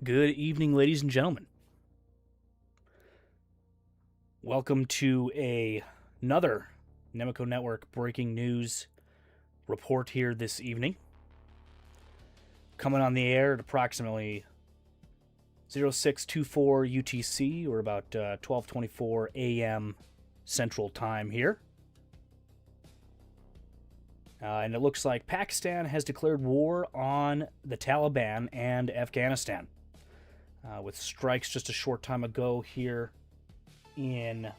Good evening, ladies and gentlemen. Welcome to another Nemico Network breaking news report here this evening. Coming on the air at approximately 0624 UTC, or about 12:24 a.m. Central Time here. And it looks like Pakistan has declared war on the Taliban and Afghanistan. With strikes just a short time ago here in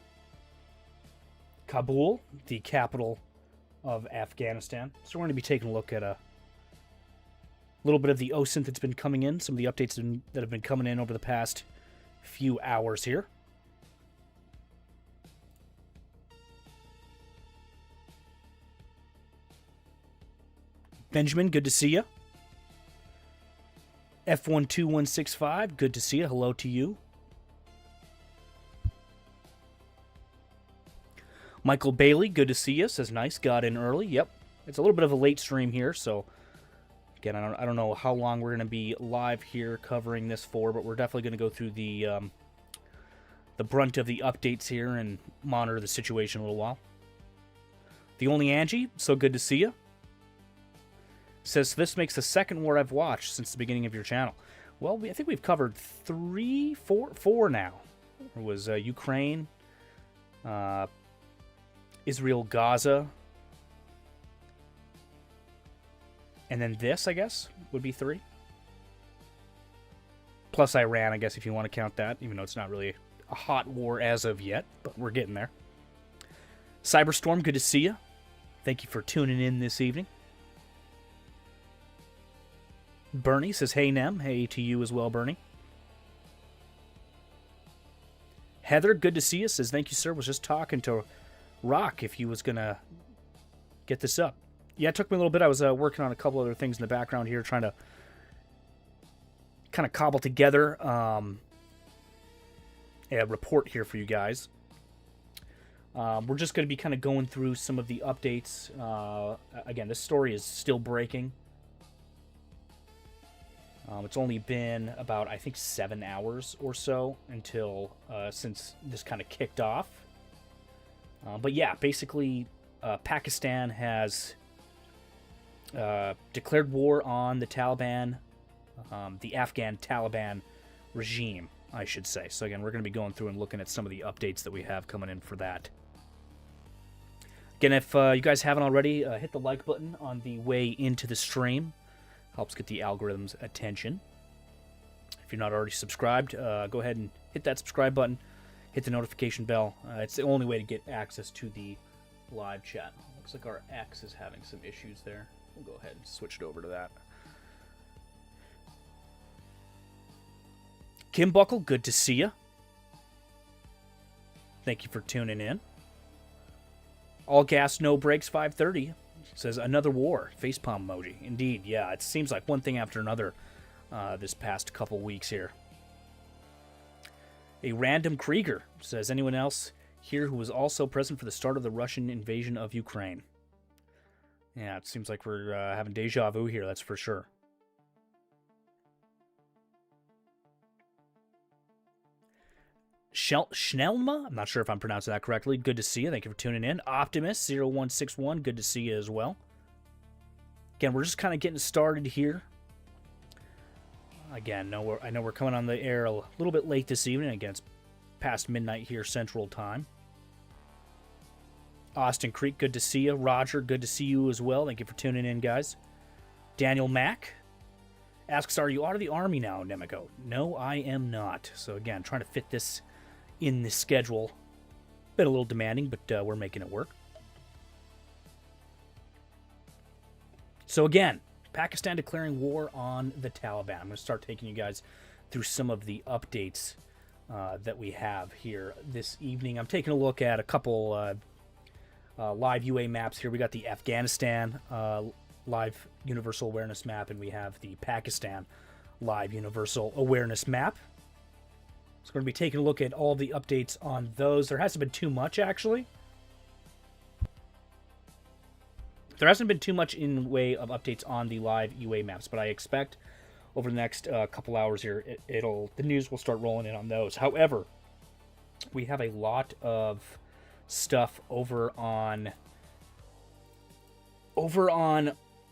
Kabul, the capital of Afghanistan. So we're going to be taking a look at a little bit of the OSINT that's been coming in, some of the updates that have been coming in over the past few hours here. Benjamin, good to see you. F12165, good to see you. Hello to you. Michael Bailey, good to see you. Says nice, got in early. Yep, it's a little bit of a late stream here, so again, I don't know how long we're going to be live here covering this for, but we're definitely going to go through the brunt of the updates here and monitor the situation a little while. The Only Angie, so good to see you. Says, this makes the second war I've watched since the beginning of your channel. Well, I think we've covered four now. It was Ukraine, Israel, Gaza, and then this, I guess, would be 3. Plus Iran, I guess, if you want to count that, even though it's not really a hot war as of yet, but we're getting there. Cyberstorm, good to see you. Thank you for tuning in this evening. Bernie says, hey, Nem. Hey to you as well, Bernie. Heather, good to see you. Says, thank you, sir. Was just talking to Rock if he was going to get this up. Yeah, it took me a little bit. I was working on a couple other things in the background here, trying to kind of cobble together a report here for you guys. We're just going to be kind of going through some of the updates. Again, this story is still breaking. It's only been about, I think, 7 hours or so until since this kind of kicked off. But yeah, basically, Pakistan has declared war on the Taliban, the Afghan Taliban regime, I should say. So again, we're going to be going through and looking at some of the updates that we have coming in for that. Again, if you guys haven't already, hit the like button on the way into the stream. Helps get the algorithm's attention. If you're not already subscribed, go ahead and hit that subscribe button. Hit the notification bell. It's the only way to get access to the live chat. Looks like our X is having some issues there. We'll go ahead and switch it over to that. Kim Buckle, good to see you. Thank you for tuning in. All gas, no brakes, 530. Says, another war. Facepalm emoji. Indeed, yeah. It seems like one thing after another this past couple weeks here. A random Krieger says, anyone else here who was also present for the start of the Russian invasion of Ukraine? Yeah, it seems like we're having deja vu here, that's for sure. Schnelma, I'm not sure if I'm pronouncing that correctly. Good to see you. Thank you for tuning in. Optimus0161, good to see you as well. Again, we're just kind of getting started here. Again, I know we're coming on the air a little bit late this evening. Again, it's past midnight here Central Time. Austin Creek, good to see you. Roger, good to see you as well. Thank you for tuning in, guys. Daniel Mack asks, are you out of the Army now, Nemico? No, I am not. So again, trying to fit this in the schedule. Been a little demanding, but we're making it work. So again, Pakistan declaring war on the Taliban. I'm going to start taking you guys through some of the updates that we have here this evening. I'm taking a look at a couple live UA maps here. We got the Afghanistan live universal awareness map, and we have the Pakistan live universal awareness map. So we're going to be taking a look at all the updates on those. There hasn't been too much, actually. There hasn't been too much in way of updates on the live UA maps, but I expect over the next couple hours here, the news will start rolling in on those. However, we have a lot of stuff over on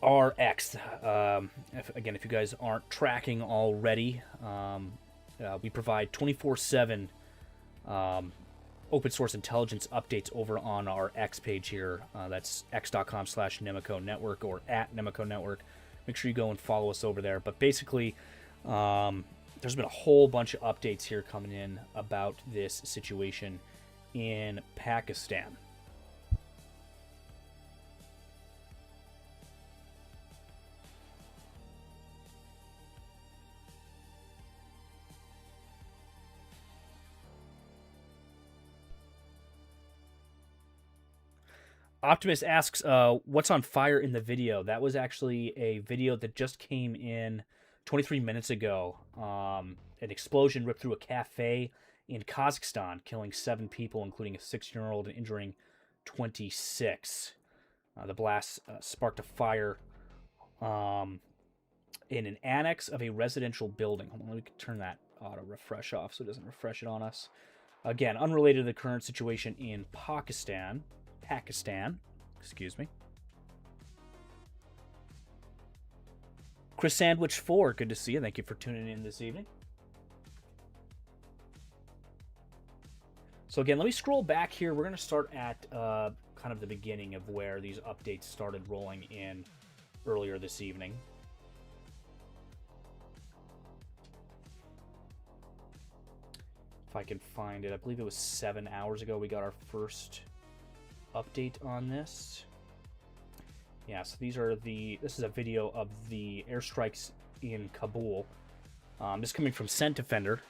RX. Again, if you guys aren't tracking already, we provide 24/7 open source intelligence updates over on our X page here. That's x.com/Nemico Network or at Nemico Network. Make sure you go and follow us over there. But basically, there's been a whole bunch of updates here coming in about this situation in Pakistan. Optimus asks, what's on fire in the video? That was actually a video that just came in 23 minutes ago. An explosion ripped through a cafe in Kazakhstan, killing 7 people, including a 16-year-old, and injuring 26. The blast sparked a fire in an annex of a residential building. Hold on, let me turn that auto refresh off so it doesn't refresh it on us. Again, unrelated to the current situation in Pakistan, excuse me. Chris Sandwich 4, good to see you. Thank you for tuning in this evening. So again, let me scroll back here. We're going to start at kind of the beginning of where these updates started rolling in earlier this evening. If I can find it, I believe it was 7 hours ago we got our first update on this. Yeah, so this is a video of the airstrikes in Kabul. This is coming from Scent Defender.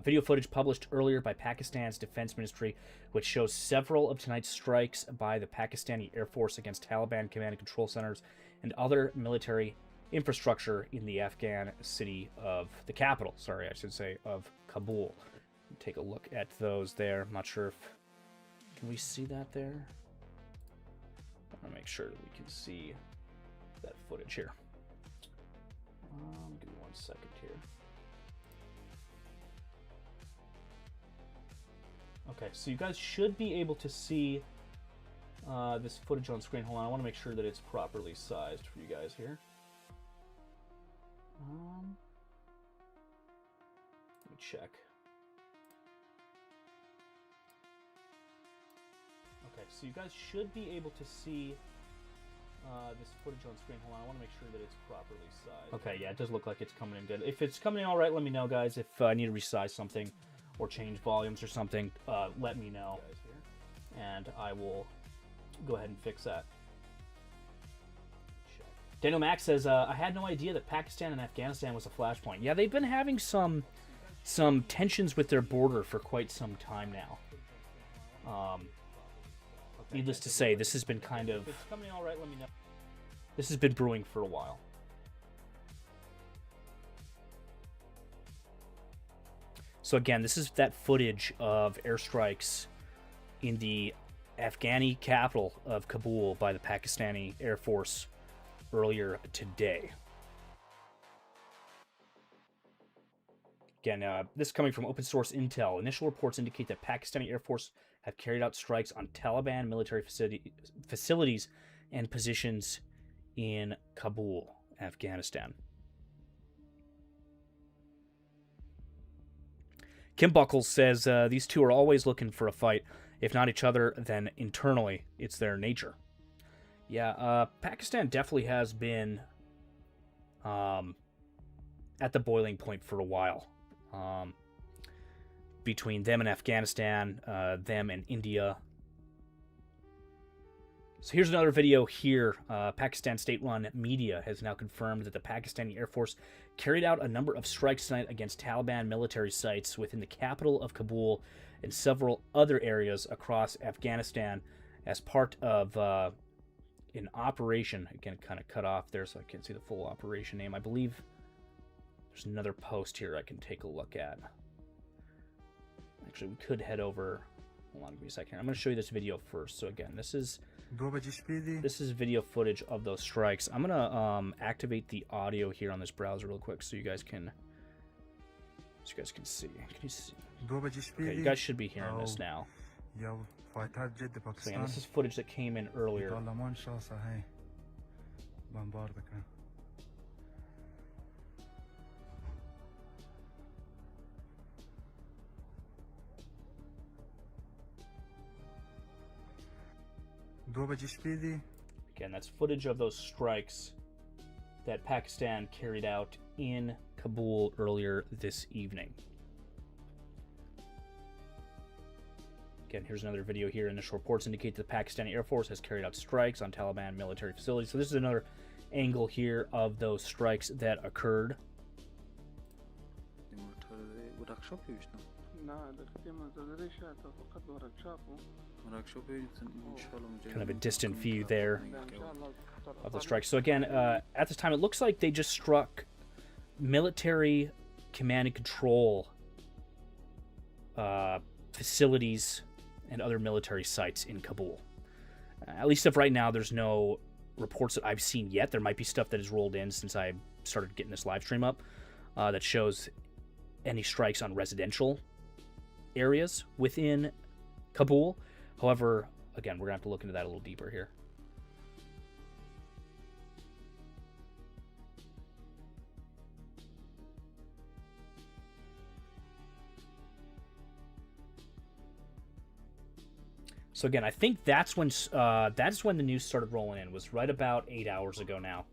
Video footage published earlier by Pakistan's Defense Ministry, which shows several of tonight's strikes by the Pakistani Air Force against Taliban command and control centers and other military infrastructure in the Afghan city of the capital. Sorry, I should say of Kabul. Take a look at those there. I'm not sure if can we see that there? I want to make sure that we can see that footage here. Give me 1 second here. Okay, so you guys should be able to see this footage on screen. Hold on, I want to make sure that it's properly sized for you guys here. Let me check. Okay, so you guys should be able to see this footage on screen. Hold on, I want to make sure that it's properly sized. Okay, yeah, it does look like it's coming in good. If it's coming in all right, let me know, guys. If I need to resize something or change volumes or something, let me know, and I will go ahead and fix that. Daniel Max says, I had no idea that Pakistan and Afghanistan was a flashpoint. Yeah, they've been having some tensions with their border for quite some time now. Needless to say, this has been kind of... If it's coming all right, let me know. This has been brewing for a while. So again, this is that footage of airstrikes in the Afghani capital of Kabul by the Pakistani Air Force earlier today. Again, this is coming from open source intel. Initial reports indicate that Pakistani Air Force have carried out strikes on Taliban military facilities and positions in Kabul, Afghanistan. Kim Buckles says these two are always looking for a fight. If not each other, then internally. It's their nature. Yeah, Pakistan definitely has been at the boiling point for a while. Between them and Afghanistan, them and India. So here's another video here. Pakistan state-run media has now confirmed that the Pakistani Air Force carried out a number of strikes tonight against Taliban military sites within the capital of Kabul and several other areas across Afghanistan as part of an operation. Again, kind of cut off there so I can't see the full operation name. I believe there's another post here I can take a look at. Actually, we could head over. Hold on, give me a second here. I'm going to show you this video first. So again, this is video footage of those strikes. I'm going to activate the audio here on this browser real quick so you guys can see. Can you see? Okay, you guys should be hearing this now. So again, this is footage that came in earlier. Again, that's footage of those strikes that Pakistan carried out in Kabul earlier this evening. Again, here's another video here. Initial reports indicate that the Pakistani Air Force has carried out strikes on Taliban military facilities. So this is another angle here of those strikes that occurred. Kind of a distant view there of the strikes. So again, at this time, it looks like they just struck military command and control facilities and other military sites in Kabul. At least of right now, there's no reports that I've seen yet. There might be stuff that has rolled in since I started getting this live stream up that shows any strikes on residential areas within Kabul. However, again, we're going to have to look into that a little deeper here. So again, I think that's when the news started rolling in. Was right about 8 hours ago now.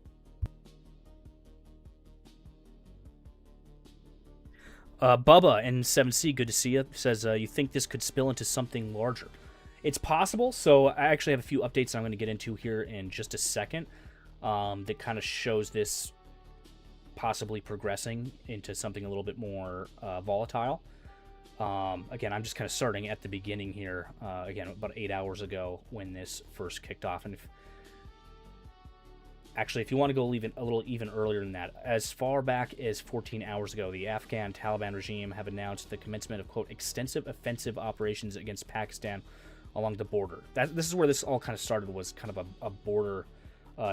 Bubba in 7C, good to see you, says you think this could spill into something larger. It's possible. So I actually have a few updates I'm going to get into here in just a second that kind of shows this possibly progressing into something a little bit more volatile. Again, I'm just kind of starting at the beginning here. Again, about 8 hours ago when this first kicked off. And if you want to go a little even earlier than that, as far back as 14 hours ago, the Afghan Taliban regime have announced the commencement of, quote, extensive offensive operations against Pakistan along the border. This is where this all kind of started, was kind of a border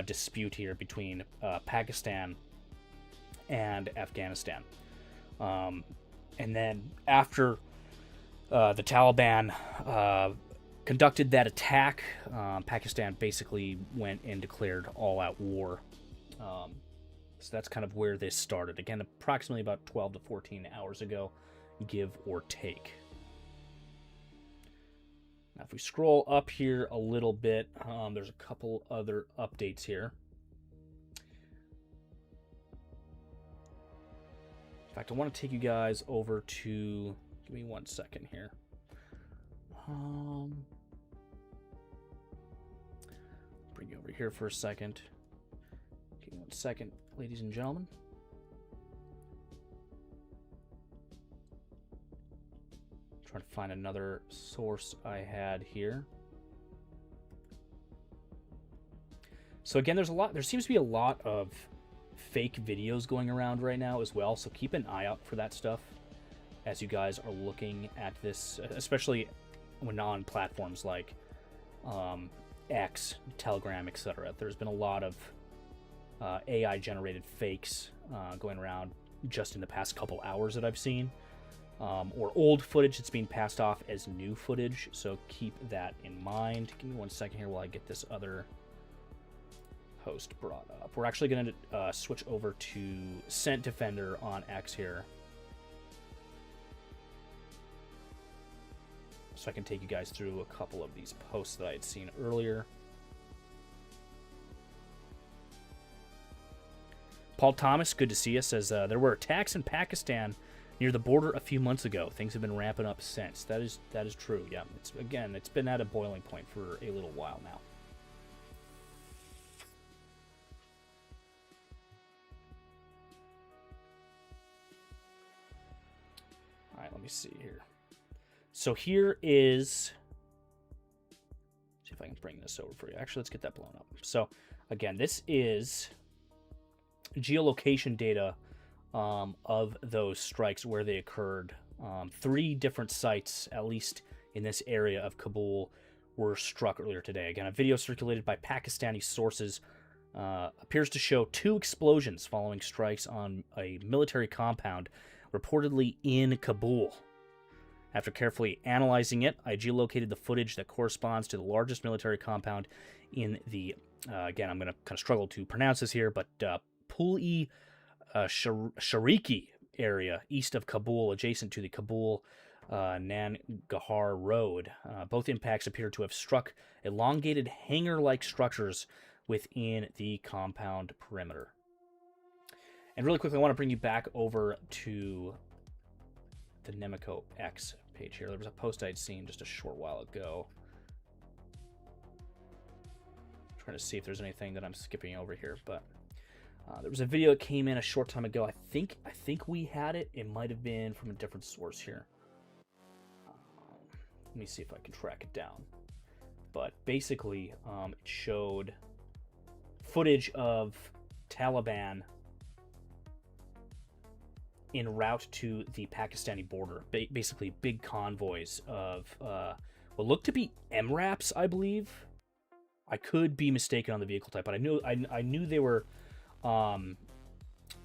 dispute here between Pakistan and Afghanistan. And then after the Taliban conducted that attack, Pakistan basically went and declared all-out war. So that's kind of where this started. Again, approximately about 12 to 14 hours ago, give or take. Now, if we scroll up here a little bit, there's a couple other updates here. In fact, I want to take you guys over to... Give me 1 second here. Bring you over here for a second. Give me 1 second, ladies and gentlemen. Trying to find another source I had here. So again, there seems to be a lot of fake videos going around right now as well, so keep an eye out for that stuff as you guys are looking at this, especially when on platforms like X, Telegram, etc. There's been a lot of AI-generated fakes going around just in the past couple hours that I've seen, or old footage that's being passed off as new footage, so keep that in mind. Give me 1 second here while I get this other host brought up. We're actually going to switch over to Scent Defender on X here, so I can take you guys through a couple of these posts that I had seen earlier. Paul Thomas, good to see you, says there were attacks in Pakistan near the border a few months ago. Things have been ramping up since. That is true. Yeah, it's been at a boiling point for a little while now. All right, let me see here. So here is, see if I can bring this over for you. Actually, let's get that blown up. So again, this is geolocation data of those strikes, where they occurred. 3 different sites, at least in this area of Kabul, were struck earlier today. Again, a video circulated by Pakistani sources appears to show 2 explosions following strikes on a military compound, reportedly in Kabul. After carefully analyzing it, I geolocated the footage that corresponds to the largest military compound in the, again, I'm going to kind of struggle to pronounce this here, but Pul-e Shariki area east of Kabul, adjacent to the Kabul Nangarhar Road. Both impacts appear to have struck elongated hangar-like structures within the compound perimeter. And really quickly, I want to bring you back over to the Nemico X page here. There was a post I'd seen just a short while ago. I'm trying to see if there's anything that I'm skipping over here, but there was a video that came in a short time ago. I think we had it. It might have been from a different source here. Let me see if I can track it down. But basically, it showed footage of Taliban en route to the Pakistani border. Basically, big convoys of what looked to be MRAPs, I believe. I could be mistaken on the vehicle type, but I knew they were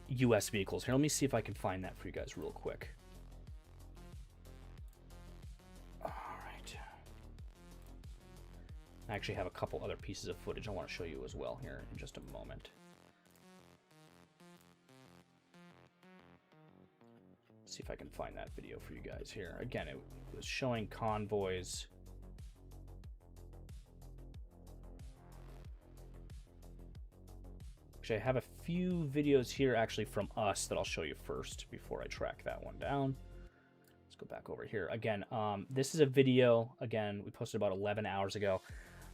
U.S. vehicles. Here, let me see if I can find that for you guys real quick. All right. I actually have a couple other pieces of footage I want to show you as well here in just a moment. Let's see if I can find that video for you guys here. Again, it was showing convoys. Actually, I have a few videos here actually from us that I'll show you first before I track that one down. Let's go back over here. Again, this is a video, again, we posted about 11 hours ago.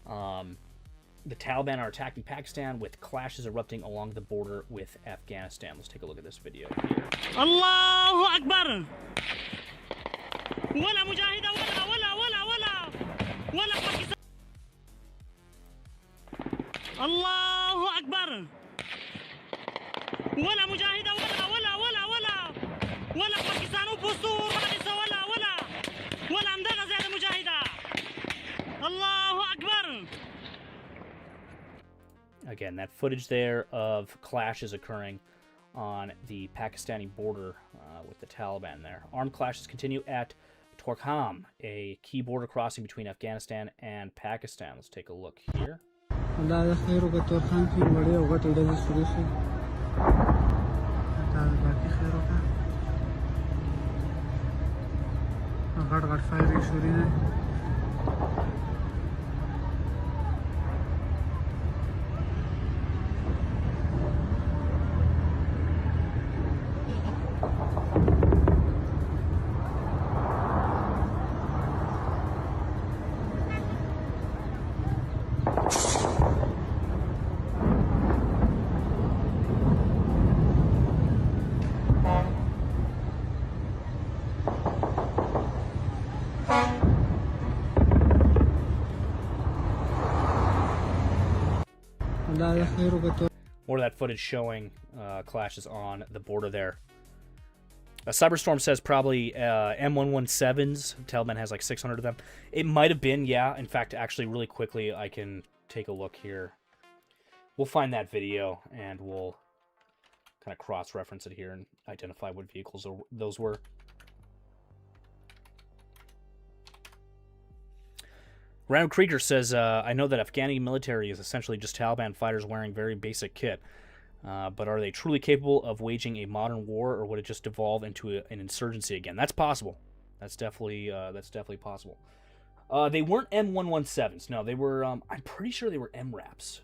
The Taliban are attacking Pakistan with clashes erupting along the border with Afghanistan. Let's take a look at this video here. Allahu Akbar! Wala mujahida, wala Pakistan! Allahu Akbar! ولا مجاهدة ولا باكستان وبوستور ولا مدغة زي المجاهدة الله أكبر. Again, that footage there of clashes occurring on the Pakistani border with the Taliban there. Armed clashes continue at Torkham, a key border crossing between Afghanistan and Pakistan. Let's take a look here. More of that footage showing clashes on the border there. Cyberstorm says probably M117s. Taliban has like 600 of them. It might have been, yeah. In fact, actually, really quickly, I can take a look here. We'll find that video, and we'll kind of cross-reference it here and identify what vehicles those were. Random Krieger says, I know that Afghani military is essentially just Taliban fighters wearing very basic kit. But are they truly capable of waging a modern war, or would it just devolve into an insurgency again? That's possible. That's definitely possible. They weren't M117s. No, they were. I'm pretty sure they were MRAPs.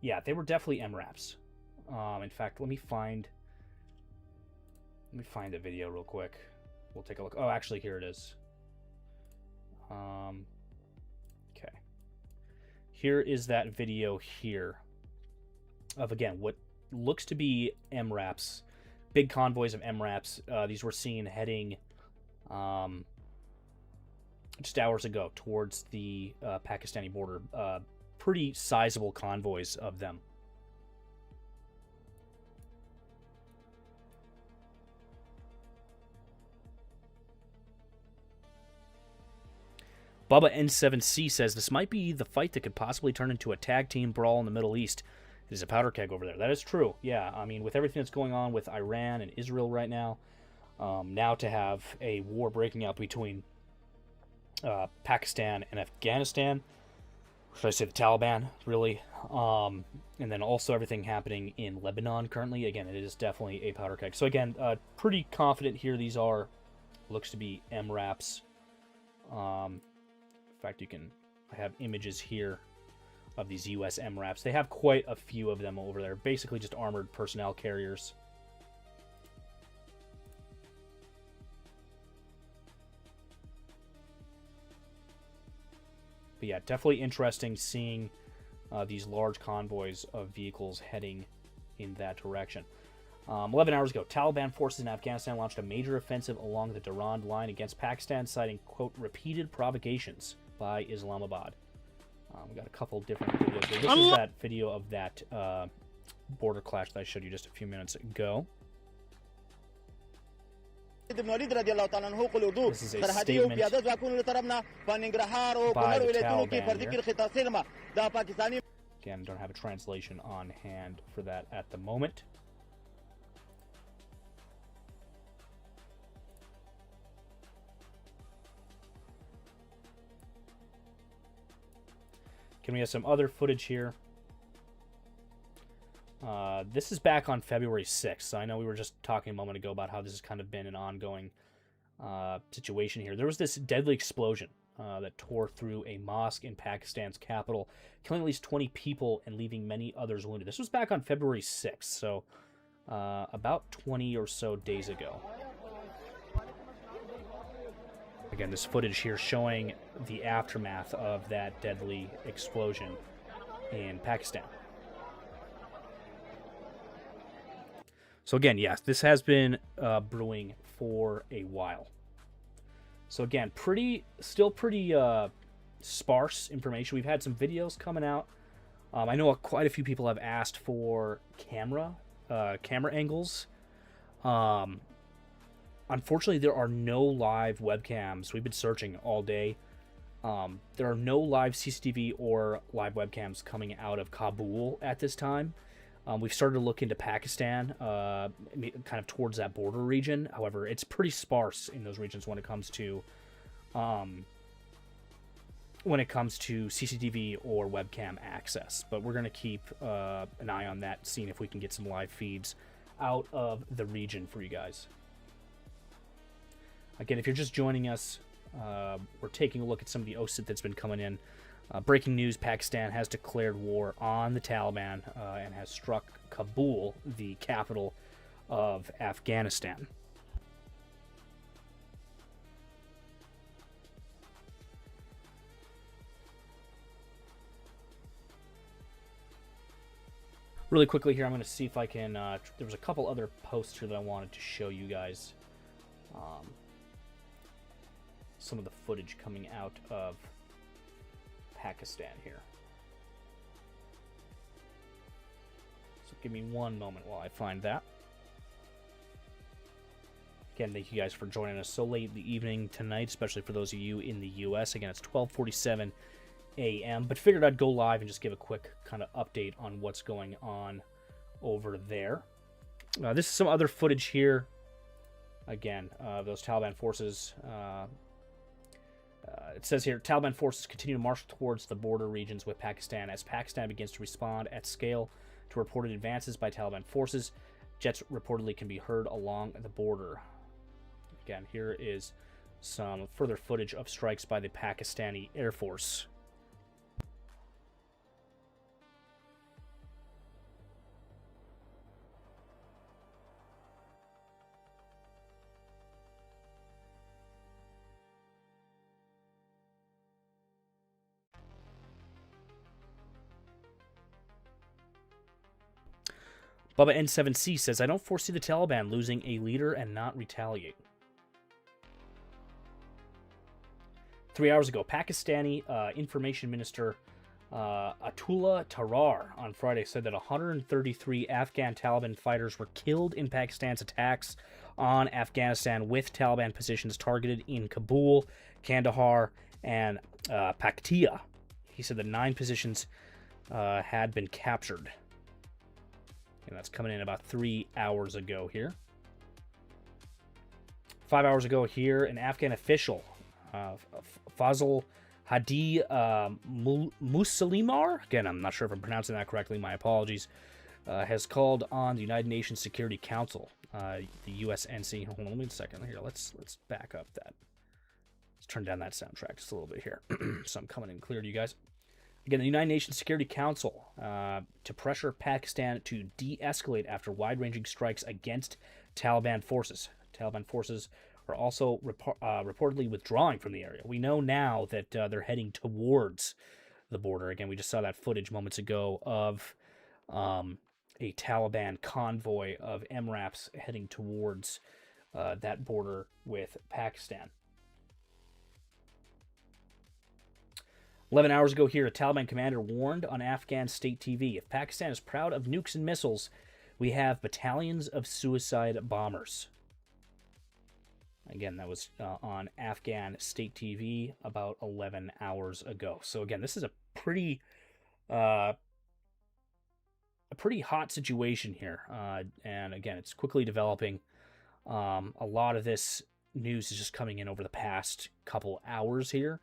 Yeah, they were definitely MRAPs. In fact, let me find the video real quick. We'll take a look. Oh, actually, here it is. Okay. Here is that video here. Of, again, what looks to be MRAPs, big convoys of MRAPs. These were seen heading just hours ago towards the Pakistani border. Pretty sizable convoys of them. Bubba N7C says, this might be the fight that could possibly turn into a tag team brawl in the Middle East. There's a powder keg over there. That is true. Yeah, I mean, with everything that's going on with Iran and Israel right now, now to have a war breaking out between Pakistan and Afghanistan, or should I say the Taliban, really, and then also everything happening in Lebanon currently, again, it is definitely a powder keg. So again, pretty confident here these are, looks to be MRAPs. In fact, I have images here of these U.S. MRAPs. They have quite a few of them over there. Basically just armored personnel carriers. But yeah, definitely interesting seeing these large convoys of vehicles heading in that direction. 11 hours ago, Taliban forces in Afghanistan launched a major offensive along the Durand line against Pakistan, citing, quote, repeated provocations by Islamabad. We got a couple different videos here. This is that video of that border clash that I showed you just a few minutes ago. This is a statement by the Taliban. Again, don't have a translation on hand for that at the moment. Can we have some other footage here? This is back on February 6th. So I know we were just talking a moment ago about how this has kind of been an ongoing situation here. There was this deadly explosion that tore through a mosque in Pakistan's capital, killing at least 20 people and leaving many others wounded. This was back on February 6th, so about 20 or so days ago. Again, this footage here showing the aftermath of that deadly explosion in Pakistan. So again, yes, this has been brewing for a while. So again, still pretty sparse information. We've had some videos coming out. I know quite a few people have asked for camera angles. Unfortunately, there are no live webcams. We've been searching all day. There are no live CCTV or live webcams coming out of Kabul at this time. We've started to look into Pakistan, kind of towards that border region. However, it's pretty sparse in those regions when it comes to CCTV or webcam access. But we're going to keep an eye on that, seeing if we can get some live feeds out of the region for you guys. Again, if you're just joining us, we're taking a look at some of the OSINT that's been coming in. Breaking news, Pakistan has declared war on the Taliban and has struck Kabul, the capital of Afghanistan. Really quickly here, I'm going to see if I can... there was a couple other posts here that I wanted to show you guys. Some of the footage coming out of Pakistan here. So give me one moment while I find that. Again, thank you guys for joining us so late in the evening tonight, especially for those of you in the U.S. Again, it's 12:47 a.m., but figured I'd go live and just give a quick kind of update on what's going on over there. This is some other footage here. Again, those Taliban forces. It says here, Taliban forces continue to march towards the border regions with Pakistan as Pakistan begins to respond at scale to reported advances by Taliban forces. Jets reportedly can be heard along the border. Again, here is some further footage of strikes by the Pakistani Air Force. Bubba N7C says, I don't foresee the Taliban losing a leader and not retaliate. 3 hours ago, Pakistani Information Minister Atullah Tarar on Friday said that 133 Afghan Taliban fighters were killed in Pakistan's attacks on Afghanistan, with Taliban positions targeted in Kabul, Kandahar, and Paktia. He said that 9 positions had been captured. And that's coming in about 3 hours ago here. 5 hours ago here, an Afghan official, Fazl Hadi Muslimar, again, I'm not sure if I'm pronouncing that correctly, my apologies, has called on the United Nations Security Council, the USNC. Hold on, wait a second here. Let's back up that. Let's turn down that soundtrack just a little bit here, so I'm coming in clear to you guys. Again, the United Nations Security Council to pressure Pakistan to de-escalate after wide-ranging strikes against Taliban forces. Taliban forces are also reportedly withdrawing from the area. We know now that they're heading towards the border. Again, we just saw that footage moments ago of a Taliban convoy of MRAPs heading towards that border with Pakistan. 11 hours ago here, a Taliban commander warned on Afghan state TV, if Pakistan is proud of nukes and missiles, we have battalions of suicide bombers. Again, that was on Afghan state TV about 11 hours ago. So again, this is a pretty hot situation here. And again, it's quickly developing. A lot of this news is just coming in over the past couple hours here.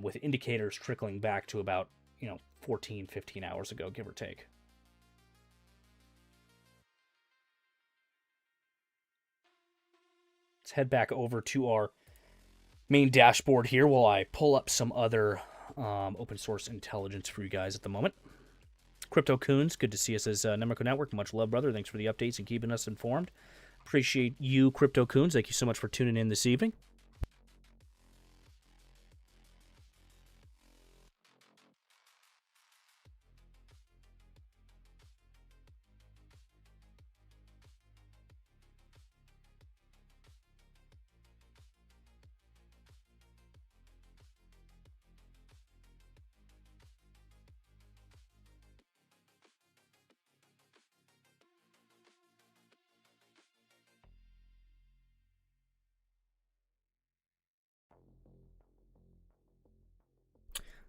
With indicators trickling back to about, 14, 15 hours ago, give or take. Let's head back over to our main dashboard here while I pull up some other open source intelligence for you guys at the moment. Crypto Coons, good to see us as Nemico Network. Much love, brother. Thanks for the updates and keeping us informed. Appreciate you, Crypto Coons. Thank you so much for tuning in this evening.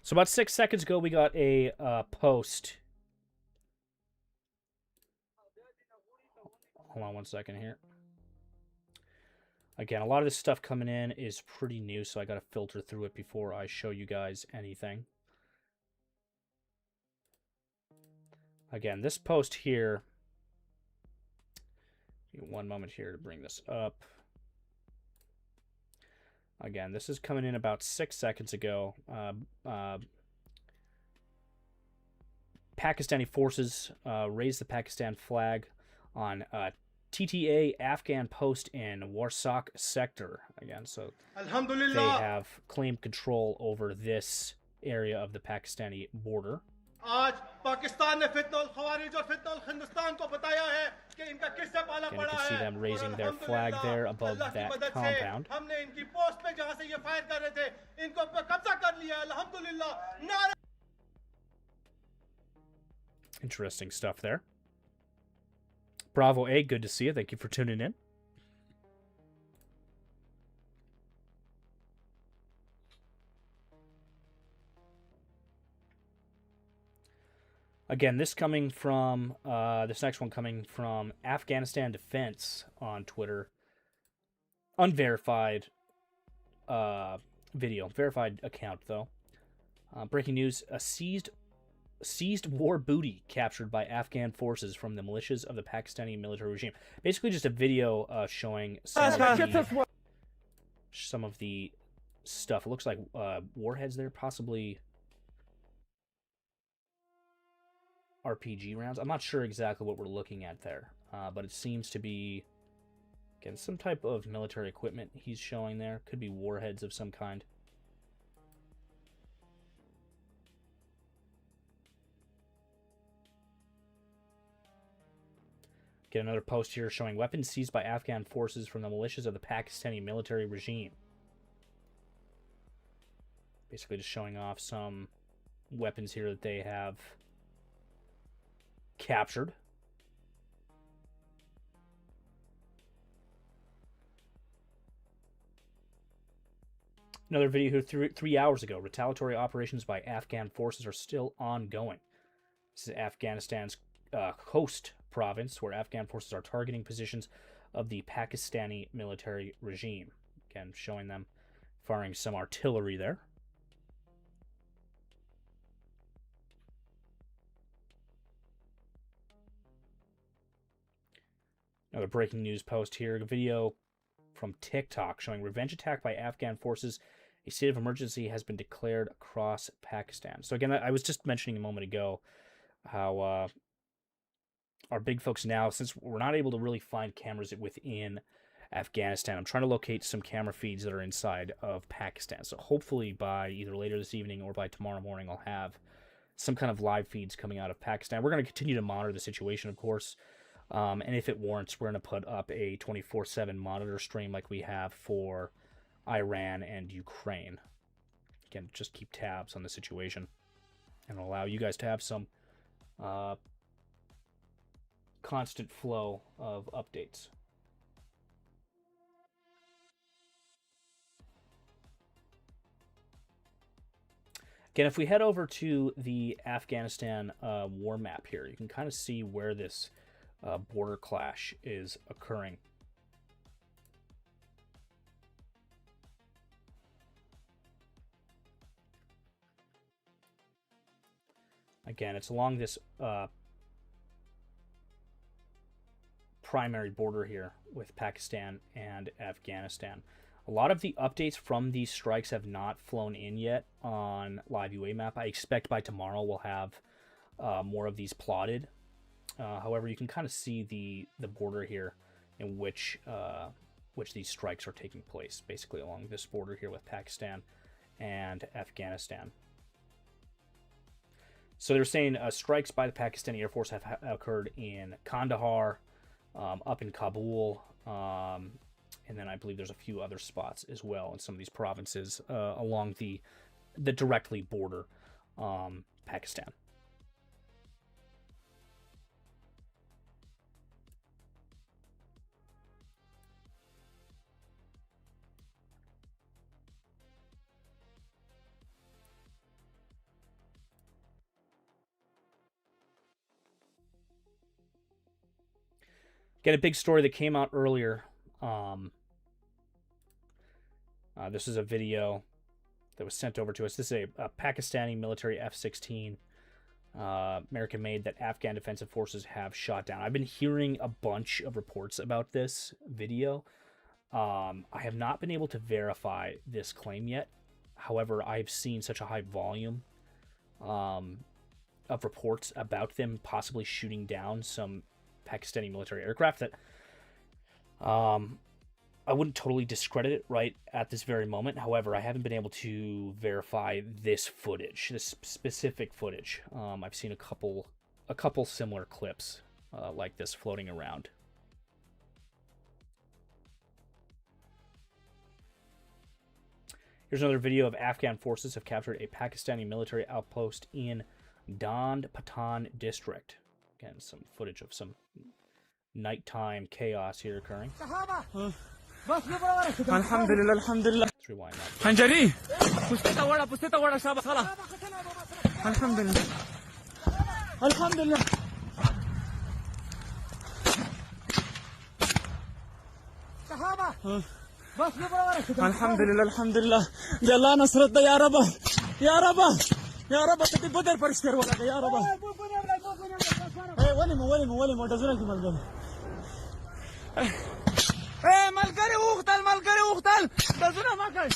So about 6 seconds ago, we got a post. Hold on one second here. Again, a lot of this stuff coming in is pretty new, so I got to filter through it before I show you guys anything. Again, this post here. Give me one moment here to bring this up. Again, this is coming in about 6 seconds ago. Pakistani forces raised the Pakistan flag on TTA Afghan post in Warsak sector. Again, so they have claimed control over this area of the Pakistani border. Again, you can see them raising their flag there above that compound. Interesting stuff there. Bravo A, good to see you. Thank you for tuning in. Again, this coming from this next one coming from Afghanistan Defense on Twitter. Unverified video, verified account though. Breaking news: a seized war booty captured by Afghan forces from the militias of the Pakistani military regime. Basically, just a video showing some of the stuff. It looks like warheads there, possibly RPG rounds. I'm not sure exactly what we're looking at there, but it seems to be, again, some type of military equipment he's showing there. Could be warheads of some kind. Get another post here showing weapons seized by Afghan forces from the militias of the Pakistani military regime. Basically just showing off some weapons here that they have captured. Another video here 3 hours ago. Retaliatory operations by Afghan forces are still ongoing. This is Afghanistan's Khost province, where Afghan forces are targeting positions of the Pakistani military regime. Again, showing them firing some artillery there. Another breaking news post here. A video from TikTok showing revenge attack by Afghan forces. A state of emergency has been declared across Pakistan. So again, I was just mentioning a moment ago how our big folks now, since we're not able to really find cameras within Afghanistan, I'm trying to locate some camera feeds that are inside of Pakistan. So hopefully by either later this evening or by tomorrow morning, I'll have some kind of live feeds coming out of Pakistan. We're going to continue to monitor the situation, of course. And if it warrants, we're going to put up a 24/7 monitor stream like we have for Iran and Ukraine. Again, just keep tabs on the situation and allow you guys to have some constant flow of updates. Again, if we head over to the Afghanistan war map here, you can kind of see where this border clash is occurring. Again, it's along this primary border here with Pakistan and Afghanistan. A lot of the updates from these strikes have not flown in yet on Live UA map. I expect by tomorrow we'll have more of these plotted. However, you can kind of see the border here in which these strikes are taking place, basically along this border here with Pakistan and Afghanistan. So they're saying strikes by the Pakistani Air Force have occurred in Kandahar, up in Kabul, and then I believe there's a few other spots as well in some of these provinces along the directly border Pakistan. Get a big story that came out earlier. This is a video that was sent over to us. This is a Pakistani military F-16, American-made, that Afghan defensive forces have shot down. I've been hearing a bunch of reports about this video. I have not been able to verify this claim yet. However, I've seen such a high volume of reports about them possibly shooting down some Pakistani military aircraft that I wouldn't totally discredit it right at this very moment. However, I haven't been able to verify this footage, this specific footage. I've seen a couple similar clips like this floating around. Here's another video of Afghan forces have captured a Pakistani military outpost in Dand Patan district. Again, some footage of some nighttime chaos here occurring. Alhamdulillah, alhamdulillah. Let's rewind that. Hanjari. Alhamdulillah. Alhamdulillah. Alhamdulillah, alhamdulillah. Ya Allah nasratda ya Rabbi. Ya Rabbi. Ya Rabbi tati badar parishtar wala ya Rabbi. Hey, wali mo dazuna ki malgal. Hey, malgari uqtal. Dazuna makay.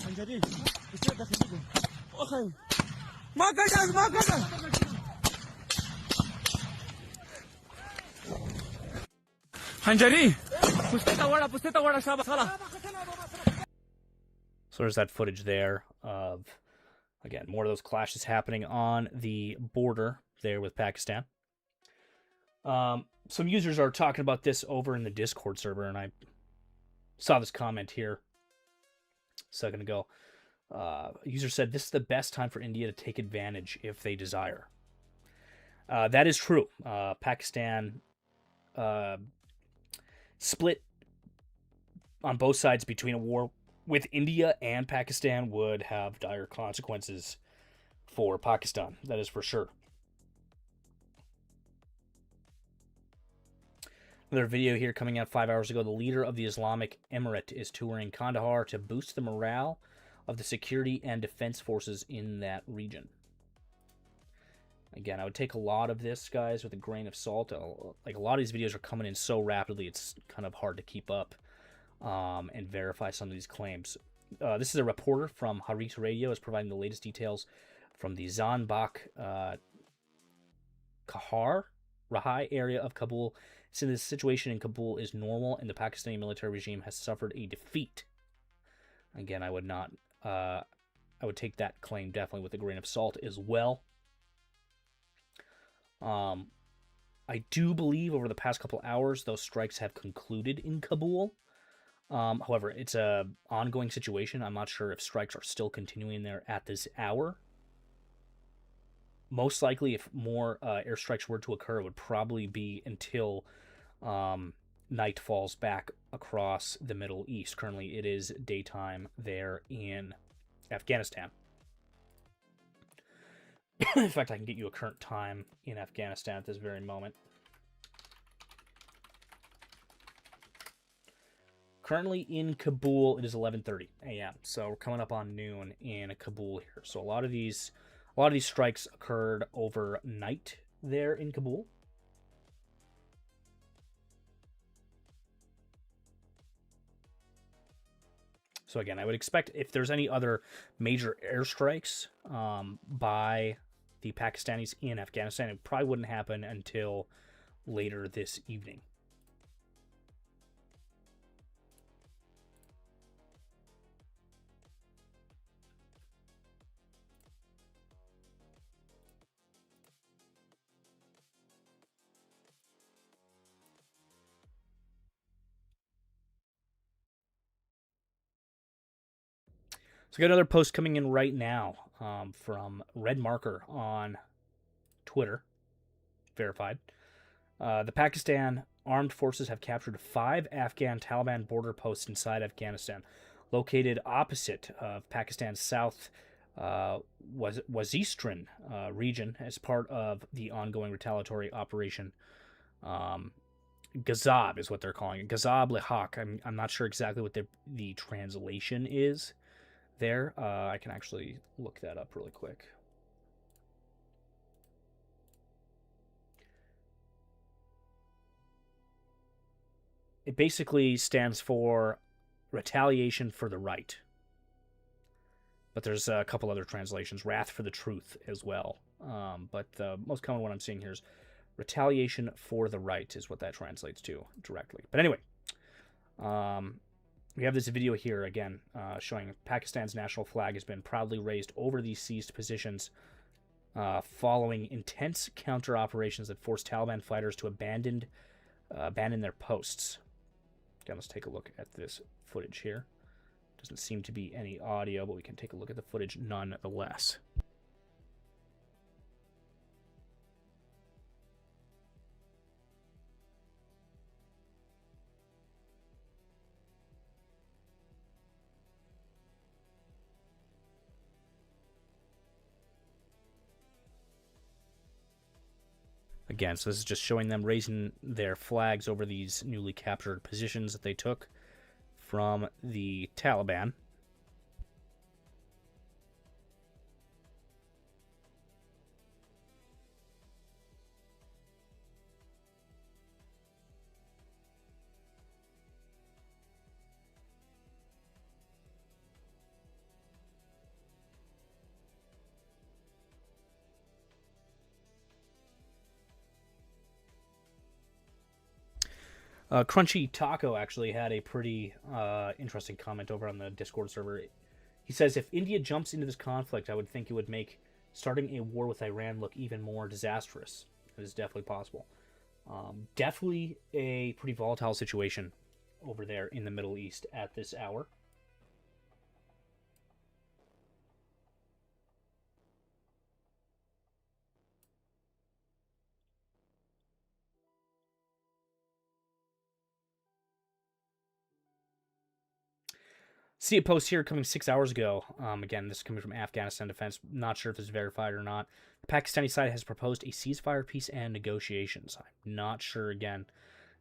Anjali. Isi dakhil dulu. Okay. Makan. Anjali. Pusteta wada shaba sala. So there's that footage there of, again, more of those clashes happening on the border there with Pakistan. Some users are talking about this over in the Discord server, and I saw this comment here a second ago. A user said, this is the best time for India to take advantage if they desire. That is true. Pakistan split on both sides between a war with India and Pakistan would have dire consequences for Pakistan. That is for sure. Another video here coming out 5 hours ago. The leader of the Islamic Emirate is touring Kandahar to boost the morale of the security and defense forces in that region. Again, I would take a lot of this, guys, with a grain of salt. Like, a lot of these videos are coming in so rapidly, it's kind of hard to keep up and verify some of these claims. This is a reporter from Harit Radio is providing the latest details from the Zanbakh Kahar Rahai area of Kabul. Since the situation in Kabul is normal and the Pakistani military regime has suffered a defeat. Again, I would not, I would take that claim definitely with a grain of salt as well. I do believe over the past couple hours, those strikes have concluded in Kabul. However, it's a ongoing situation. I'm not sure if strikes are still continuing there at this hour. Most likely, if more airstrikes were to occur, it would probably be until night falls back across the Middle East. Currently, it is daytime there in Afghanistan. In fact, I can get you a current time in Afghanistan at this very moment. Currently in Kabul, it is 11:30 a.m. So we're coming up on noon in Kabul here. So a lot of these strikes occurred overnight there in Kabul. So again, I would expect if there's any other major airstrikes by the Pakistanis in Afghanistan, it probably wouldn't happen until later this evening. So we got another post coming in right now from Red Marker on Twitter, verified. The Pakistan armed forces have captured 5 Afghan Taliban border posts inside Afghanistan, located opposite of Pakistan's South Waziristan region as part of the ongoing retaliatory operation. Ghazab is what they're calling it. Ghazab Lehaq. I'm not sure exactly what the translation is there. I can actually look that up really quick. It basically stands for retaliation for the right. But there's a couple other translations. Wrath for the truth as well. But the most common one I'm seeing here is retaliation for the right is what that translates to directly. But anyway, we have this video here again showing Pakistan's national flag has been proudly raised over these seized positions following intense counter operations that forced Taliban fighters to abandon their posts. Again, let's take a look at this footage here. Doesn't seem to be any audio, but we can take a look at the footage nonetheless. Again, so this is just showing them raising their flags over these newly captured positions that they took from the Taliban. Crunchy Taco actually had a pretty interesting comment over on the Discord server. He says, if India jumps into this conflict, I would think it would make starting a war with Iran look even more disastrous. It is definitely possible. Definitely a pretty volatile situation over there in the Middle East at this hour. See a post here coming 6 hours ago. Again, this is coming from Afghanistan Defense. Not sure if it's verified or not. The Pakistani side has proposed a ceasefire, peace, and negotiations. I'm not sure, again,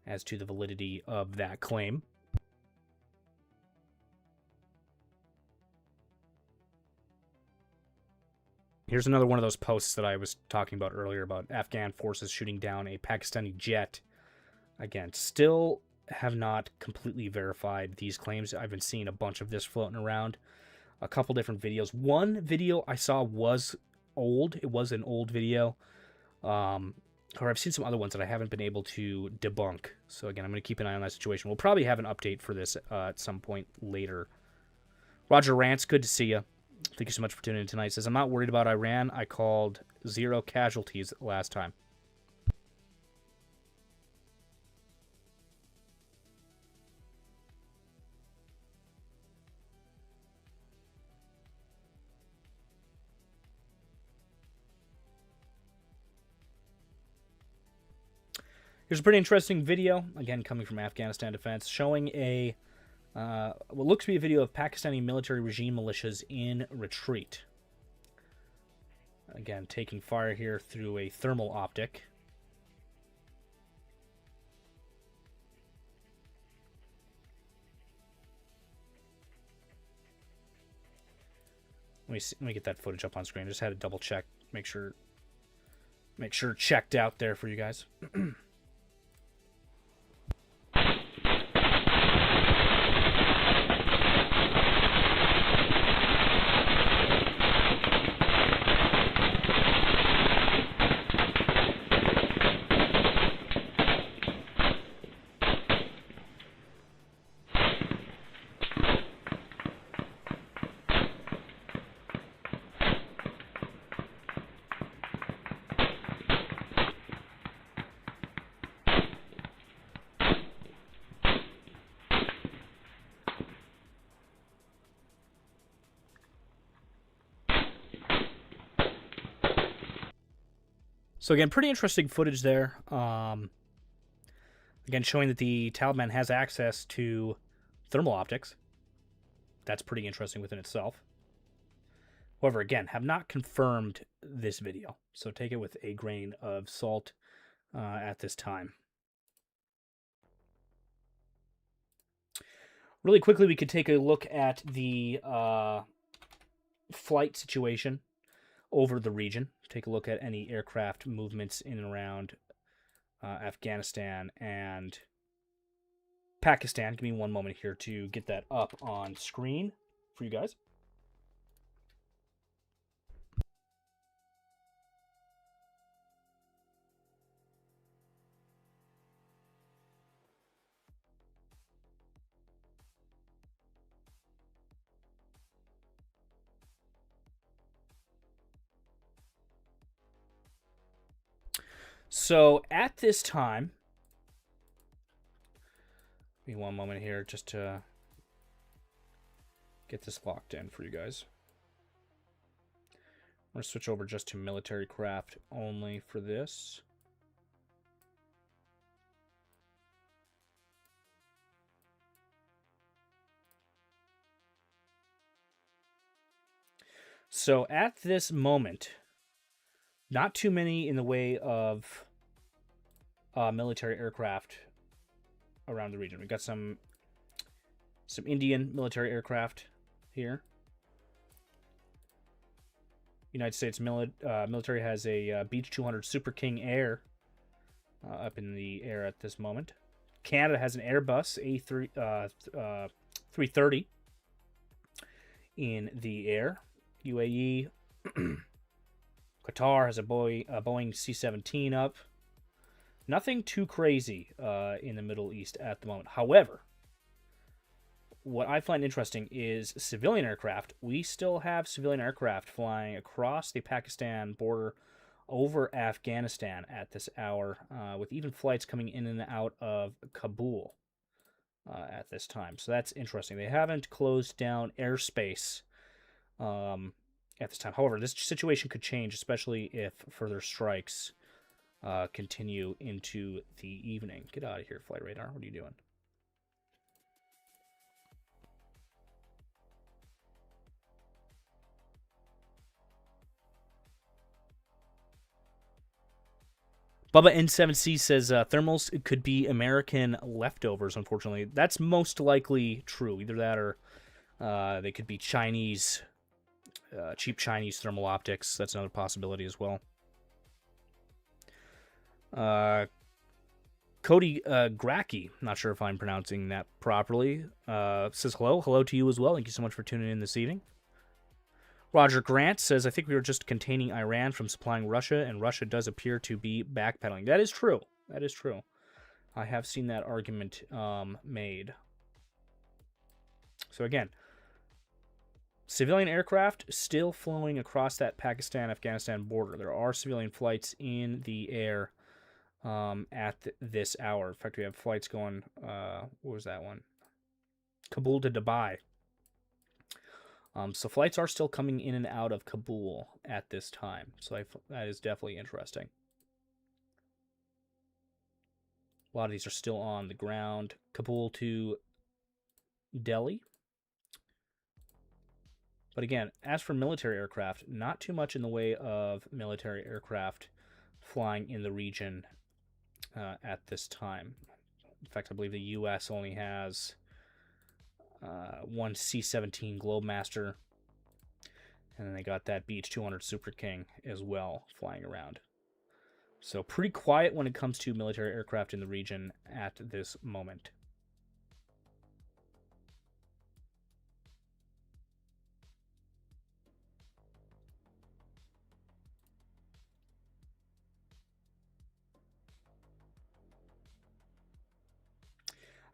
as to the validity of that claim. Here's another one of those posts that I was talking about earlier about Afghan forces shooting down a Pakistani jet. Again, still have not completely verified these claims. I've been seeing a bunch of this floating around. A couple different videos. One video I saw was old. It was an old video. Or I've seen some other ones that I haven't been able to debunk. So again, I'm going to keep an eye on that situation. We'll probably have an update for this at some point later. Roger Rants, good to see you. Thank you so much for tuning in tonight. Says, I'm not worried about Iran. I called 0 casualties last time. Here's a pretty interesting video, again coming from Afghanistan Defense, showing a what looks to be a video of Pakistani military regime militias in retreat. Again, taking fire here through a thermal optic. Let me get that footage up on screen. Just had to double check, make sure checked out there for you guys. So again, pretty interesting footage there. Again, showing that the Taliban has access to thermal optics. That's pretty interesting within itself. However, again, have not confirmed this video, so take it with a grain of salt at this time. Really quickly, we could take a look at the flight situation over the region. Take a look at any aircraft movements in and around Afghanistan and Pakistan. Give me one moment here to get that up on screen for you guys. So at this time, give me one moment here just to get this locked in for you guys. I'm going to switch over just to military craft only for this. So at this moment, not too many in the way of military aircraft around the region. We've got some Indian military aircraft here. United States military has a Beech 200 Super King Air up in the air at this moment. Canada has an Airbus A330 in the air. UAE, Qatar has a Boeing C-17 up. Nothing too crazy in the Middle East at the moment. However, what I find interesting is civilian aircraft. We still have civilian aircraft flying across the Pakistan border over Afghanistan at this hour, with even flights coming in and out of Kabul at this time. So that's interesting. They haven't closed down airspace at this time. However, this situation could change, especially if further strikes continue into the evening. Get out of here, flight radar. What are you doing? Bubba N7C says thermals could be American leftovers, unfortunately. That's most likely true. Either that or they could be Chinese, cheap Chinese thermal optics. That's another possibility as well. Cody Gracke, not sure if I'm pronouncing that properly, says hello. Hello to you as well. Thank you so much for tuning in this evening. Roger Grant says, I think we were just containing Iran from supplying Russia, and Russia does appear to be backpedaling. That is true. That is true. I have seen that argument made. So again, civilian aircraft still flowing across that Pakistan-Afghanistan border. There are civilian flights in the air at this hour. In fact, we have flights going, what was that one? Kabul to Dubai. So flights are still coming in and out of Kabul at this time. So that is definitely interesting. A lot of these are still on the ground. Kabul to Delhi. But again, as for military aircraft, not too much in the way of military aircraft flying in the region at this time. In fact, I believe the U.S. only has one C-17 Globemaster, and then they got that Beech 200 Super King as well flying around. So pretty quiet when it comes to military aircraft in the region at this moment.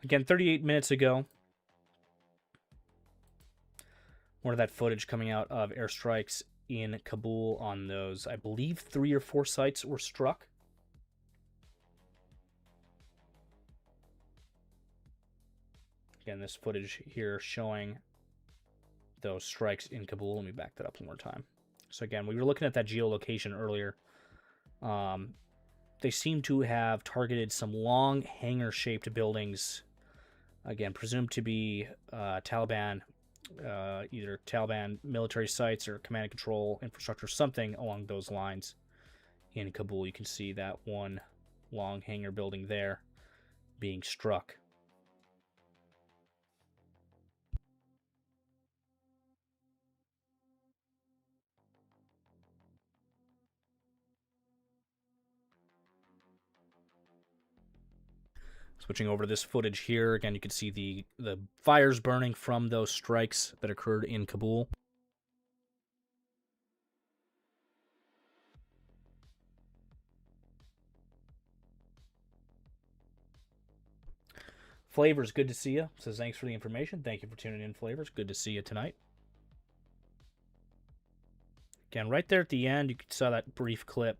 Again, 38 minutes ago, more of that footage coming out of airstrikes in Kabul on those, I believe 3 or 4 sites were struck. Again, this footage here showing those strikes in Kabul. Let me back that up one more time. So again, we were looking at that geolocation earlier. They seem to have targeted some long hangar-shaped buildings. Again, presumed to be Taliban, either Taliban military sites or command and control infrastructure, something along those lines in Kabul. You can see that one long hangar building there being struck. Switching over to this footage here, again, you can see the fires burning from those strikes that occurred in Kabul. Flavors, good to see you. Says thanks for the information. Thank you for tuning in, Flavors. Good to see you tonight. Again, right there at the end, you saw that brief clip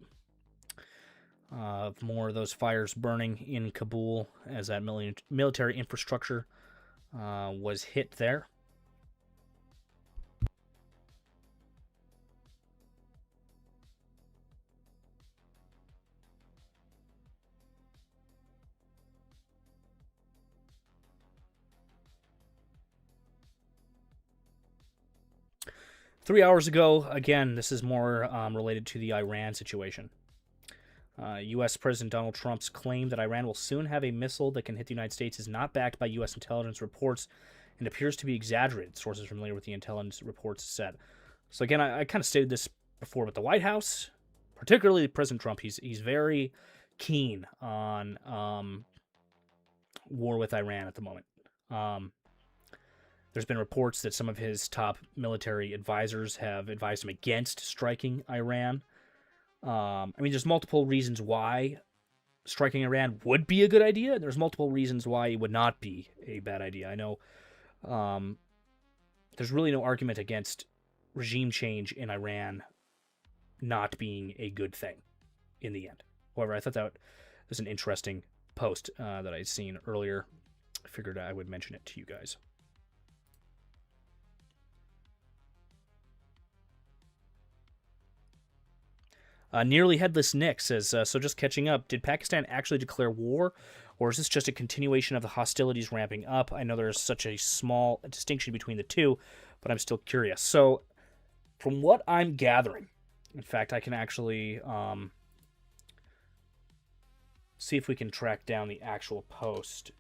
of more of those fires burning in Kabul as that military infrastructure was hit there. "3 hours ago, again, this is more related to the Iran situation. U.S. President Donald Trump's claim that Iran will soon have a missile that can hit the United States is not backed by U.S. intelligence reports and appears to be exaggerated, sources familiar with the intelligence reports said. So again, I kind of stated this before, but the White House, particularly President Trump, he's very keen on war with Iran at the moment. There's been reports that some of his top military advisors have advised him against striking Iran. I mean, there's multiple reasons why striking Iran would be a good idea. There's multiple reasons why it would not be a bad idea. I know there's really no argument against regime change in Iran not being a good thing in the end. However, I thought that was an interesting post that I'd seen earlier. I figured I would mention it to you guys. Nearly Headless Nick says, so just catching up, did Pakistan actually declare war, or is this just a continuation of the hostilities ramping up? I know there's such a small distinction between the two, but I'm still curious. So, from what I'm gathering, in fact, I can actually see if we can track down the actual post.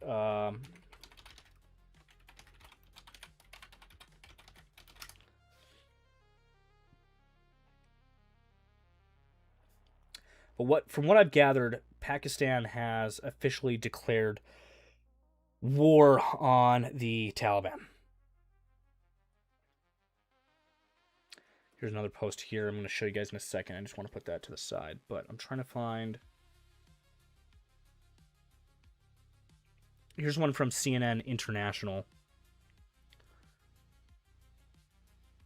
But from what I've gathered, Pakistan has officially declared war on the Taliban. Here's another post here. I'm going to show you guys in a second. I just want to put that to the side. But I'm trying to find... Here's one from CNN International.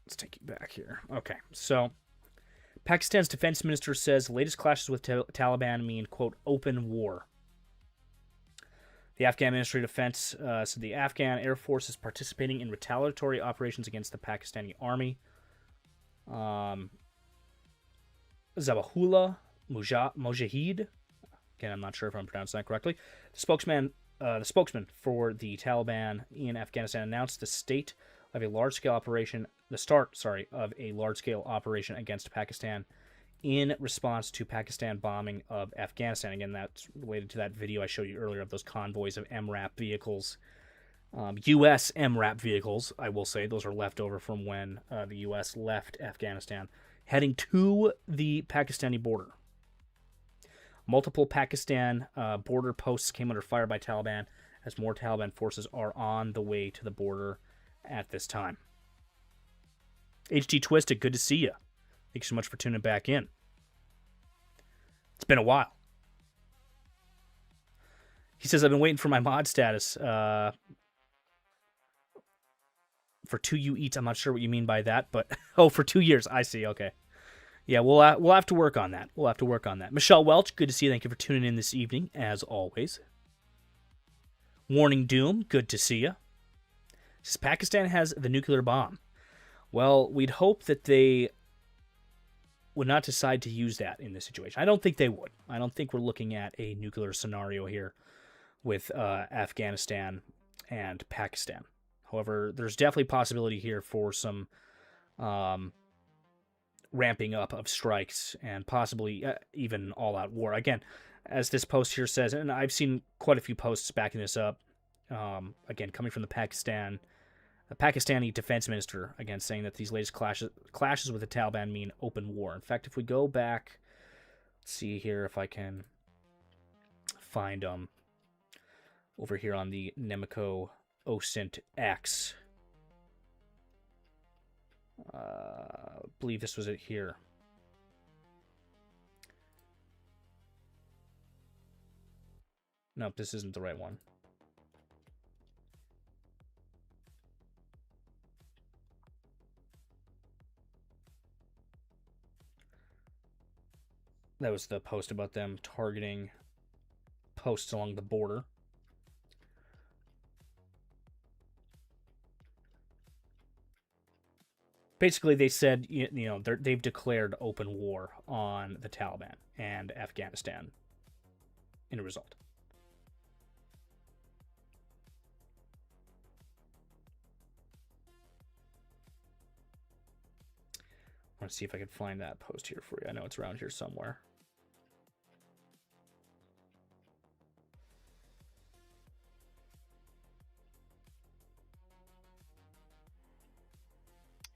Let's take you back here. Okay, so... Pakistan's defense minister says the latest clashes with Taliban mean, quote, open war. The Afghan Ministry of Defense said the Afghan Air Force is participating in retaliatory operations against the Pakistani army. Zabihullah Mujahid, again, I'm not sure if I'm pronouncing that correctly, the spokesman for the Taliban in Afghanistan announced the start of a large-scale operation against Pakistan in response to Pakistan bombing of Afghanistan. Again, that's related to that video I showed you earlier of those convoys of MRAP vehicles. U.S. MRAP vehicles, I will say. Those are left over from when the U.S. left Afghanistan, heading to the Pakistani border. Multiple Pakistan border posts came under fire by Taliban as more Taliban forces are on the way to the border at this time. HT Twisted, good to see you. Thanks so much for tuning back in. It's been a while. He says, I've been waiting for my mod status for 2U eats. I'm not sure what you mean by that, but for 2 years. I see. Okay. Yeah, we'll have to work on that. Michelle Welch, good to see you. Thank you for tuning in this evening, as always. Warning Doom, good to see you. Says Pakistan has the nuclear bomb. Well, we'd hope that they would not decide to use that in this situation. I don't think they would. I don't think we're looking at a nuclear scenario here with Afghanistan and Pakistan. However, there's definitely possibility here for some ramping up of strikes and possibly even all-out war. Again, as this post here says, and I've seen quite a few posts backing this up, again, coming from the Pakistani defense minister, again, saying that these latest clashes with the Taliban mean open war. In fact, if we go back, let's see here if I can find over here on the Nemico OSINT X. I believe this was it here. Nope, this isn't the right one. That was the post about them targeting posts along the border. Basically, they said, they've declared open war on the Taliban and Afghanistan in a result. I want to see if I can find that post here for you. I know it's around here somewhere.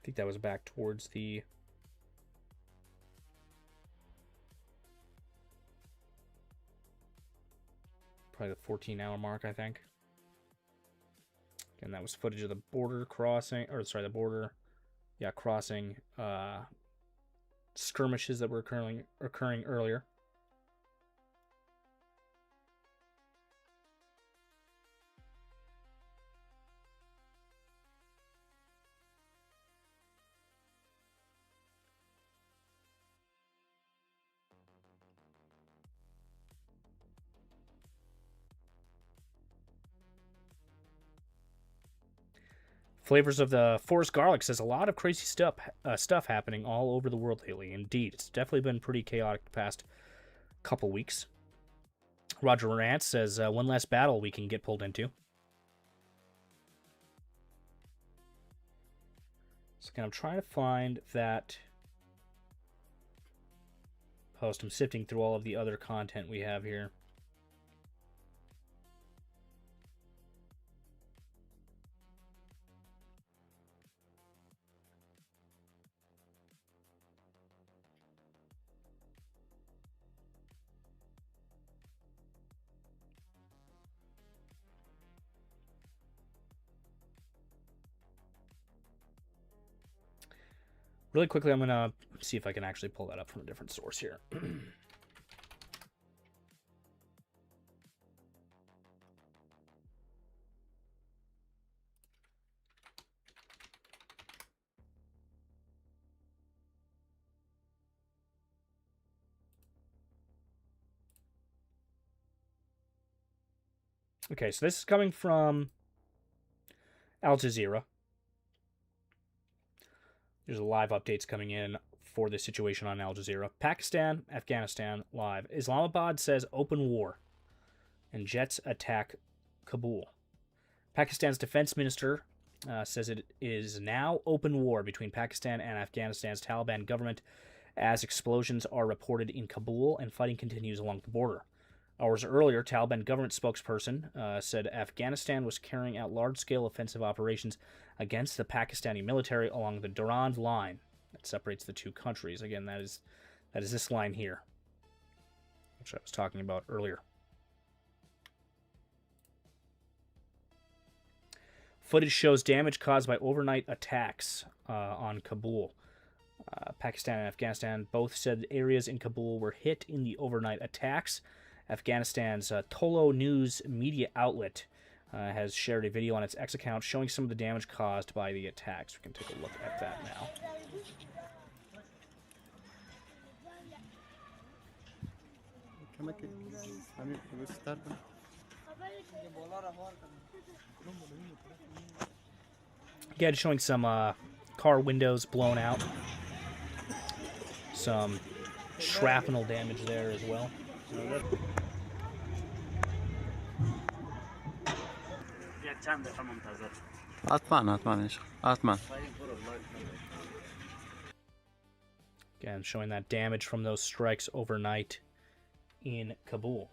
think that was back towards the... probably the 14-hour mark, I think. Again, that was footage of the border crossing, or sorry, the border, yeah, crossing skirmishes that were occurring earlier. Flavors of the Forest Garlic says a lot of crazy stuff happening all over the world lately. Indeed, it's definitely been pretty chaotic the past couple weeks. Roger Rant says one less battle we can get pulled into. So again, I'm trying to find that post. I'm sifting through all of the other content we have here. Really quickly, I'm going to see if I can actually pull that up from a different source here. Okay, so this is coming from Al Jazeera. There's live updates coming in for the situation on Al Jazeera. Pakistan, Afghanistan, live. Islamabad says open war. And jets attack Kabul. Pakistan's defense minister says it is now open war between Pakistan and Afghanistan's Taliban government as explosions are reported in Kabul and fighting continues along the border. Hours earlier, Taliban government spokesperson said Afghanistan was carrying out large-scale offensive operations against the Pakistani military along the Durand line that separates the two countries. Again, that is this line here, which I was talking about earlier. Footage shows damage caused by overnight attacks on Kabul. Pakistan and Afghanistan both said areas in Kabul were hit in the overnight attacks. Afghanistan's Tolo News media outlet has shared a video on its X account showing some of the damage caused by the attacks. We can take a look at that now. Again, showing some car windows blown out. Some shrapnel damage there as well. Again, showing that damage from those strikes overnight in Kabul.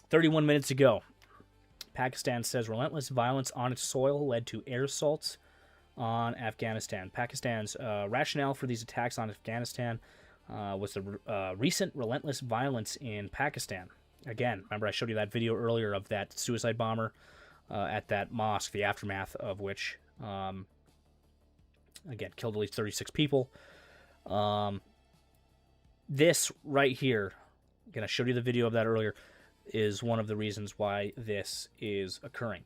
"31 minutes ago, Pakistan says relentless violence on its soil led to air assaults on Afghanistan. Pakistan's rationale for these attacks on Afghanistan was the recent relentless violence in Pakistan. Again, remember I showed you that video earlier of that suicide bomber at that mosque, the aftermath of which, again, killed at least 36 people. This right here, again, I showed you the video of that earlier, is one of the reasons why this is occurring.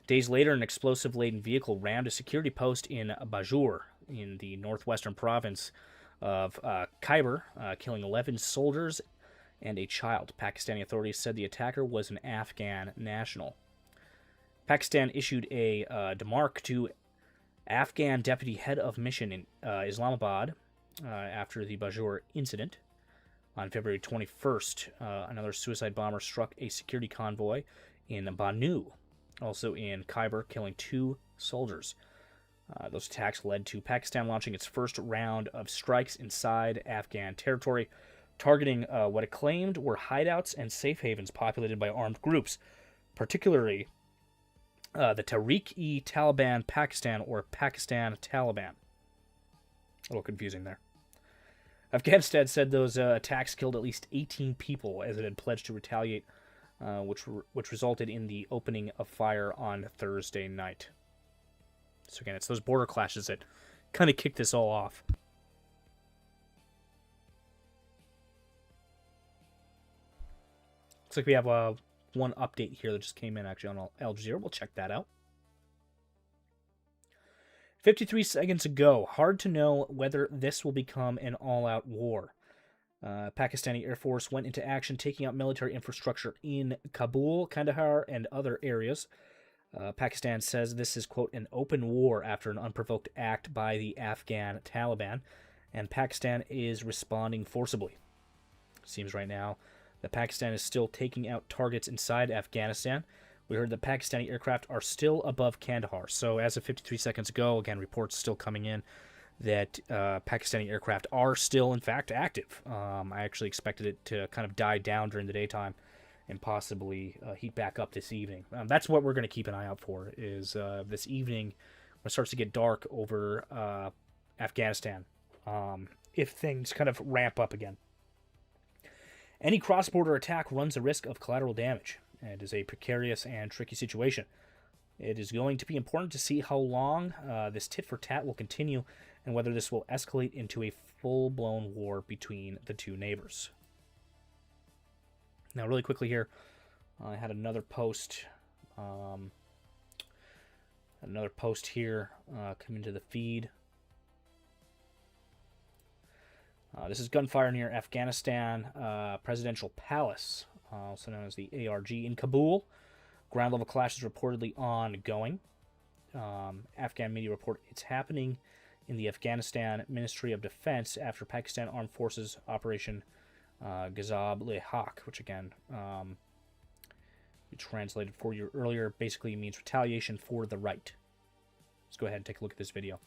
Days later, an explosive-laden vehicle rammed a security post in Bajur, in the northwestern province of Khyber, killing 11 soldiers and a child. Pakistani authorities said the attacker was an Afghan national. Pakistan issued a demarque to Afghan deputy head of mission in Islamabad after the Bajur incident. On February 21st, another suicide bomber struck a security convoy in Banu, also in Khyber, killing 2 soldiers. Those attacks led to Pakistan launching its first round of strikes inside Afghan territory, targeting what it claimed were hideouts and safe havens populated by armed groups. particularly the Tehrik-e-Taliban Pakistan, or Pakistan Taliban. A little confusing there. Afghanistan said those attacks killed at least 18 people as it had pledged to retaliate, which resulted in the opening of fire on Thursday night. So again, it's those border clashes that kind of kicked this all off. Looks like we have one update here that just came in actually on Al Jazeera. We'll check that out. 53 seconds ago. Hard to know whether this will become an all-out war. Pakistani Air Force went into action taking out military infrastructure in Kabul, Kandahar, and other areas. Pakistan says this is, quote, an open war after an unprovoked act by the Afghan Taliban, and Pakistan is responding forcibly. Seems right now that Pakistan is still taking out targets inside Afghanistan. We heard that Pakistani aircraft are still above Kandahar. So as of 53 seconds ago, again, reports still coming in that Pakistani aircraft are still, in fact, active. I actually expected it to kind of die down during the daytime and possibly heat back up this evening. That's what we're going to keep an eye out for, is this evening when it starts to get dark over Afghanistan, if things kind of ramp up again. Any cross-border attack runs the risk of collateral damage. It is a precarious and tricky situation. It is going to be important to see how long this tit-for-tat will continue and whether this will escalate into a full-blown war between the two neighbors. Now, really quickly here, I had another post here come into the feed. This is gunfire near Afghanistan Presidential Palace, also known as the ARG, in Kabul. Ground-level clashes reportedly ongoing. Afghan media report it's happening in the Afghanistan Ministry of Defense after Pakistan Armed Forces Operation Ghazab-e-Haq, which again, we translated for you earlier, basically means retaliation for the right. Let's go ahead and take a look at this video.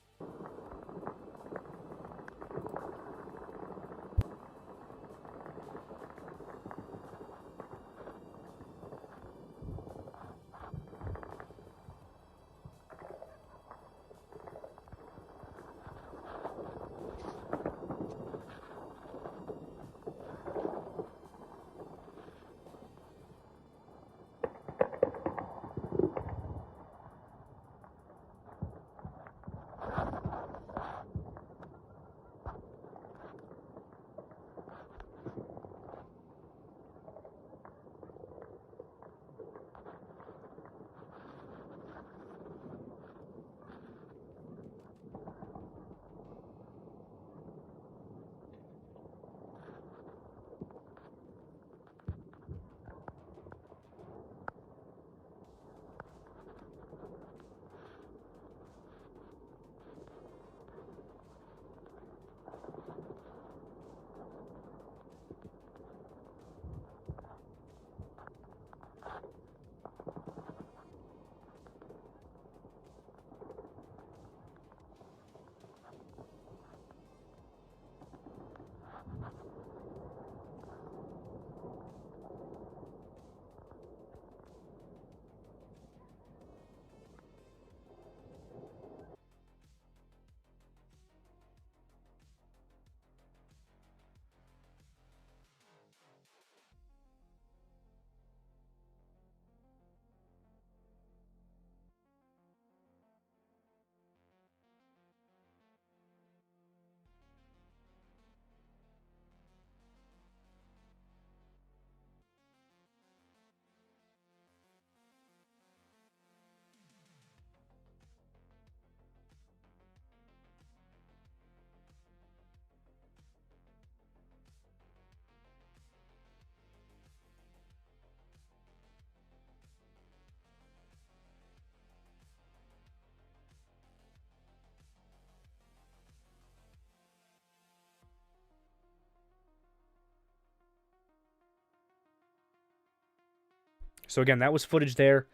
So again, that was footage there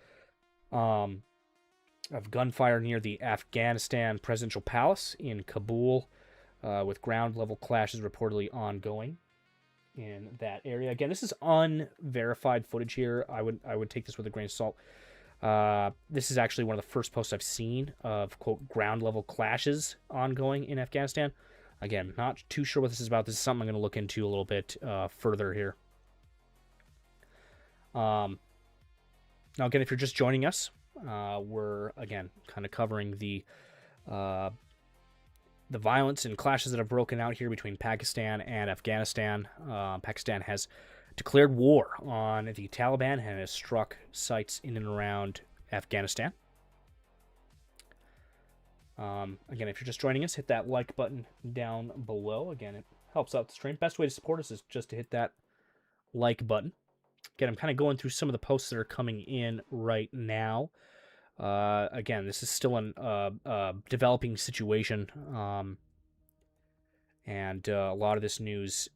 of gunfire near the Afghanistan Presidential Palace in Kabul, with ground-level clashes reportedly ongoing. in that area. Again, this is unverified footage here. I would take this with a grain of salt. This is actually one of the first posts I've seen of, quote, ground level clashes ongoing in Afghanistan. Again, not too sure what this is about. This is something I'm going to look into a little bit further here. Now, again, if you're just joining us, we're, again, kind of covering the violence and clashes that have broken out here between Pakistan and Afghanistan. Pakistan has declared war on the Taliban and has struck sites in and around Afghanistan. Again, if you're just joining us, hit that like button down below. Again, it helps out the stream. Best way to support us is just to hit that like button. Again, I'm kind of going through some of the posts that are coming in right now. Again, this is still a developing situation, and a lot of this news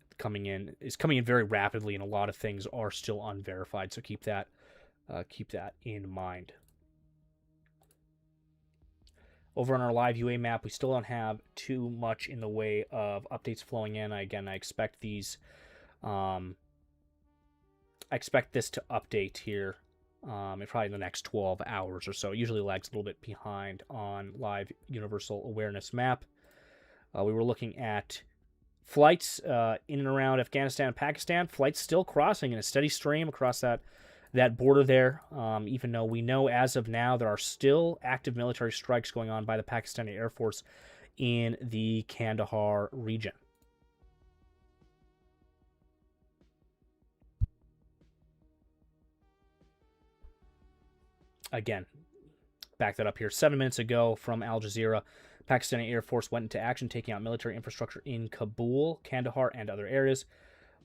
is coming in very rapidly, and a lot of things are still unverified. So keep that in mind. Over on our live UA map, we still don't have too much in the way of updates flowing in. Again, I expect these. I expect this to update here in probably the next 12 hours or so. It usually lags a little bit behind on live universal awareness map. We were looking at flights in and around Afghanistan and Pakistan. Flights still crossing in a steady stream across that border there, even though we know as of now there are still active military strikes going on by the Pakistani Air Force in the Kandahar region. Again, back that up here. 7 minutes ago from Al Jazeera, Pakistani Air Force went into action, taking out military infrastructure in Kabul, Kandahar, and other areas.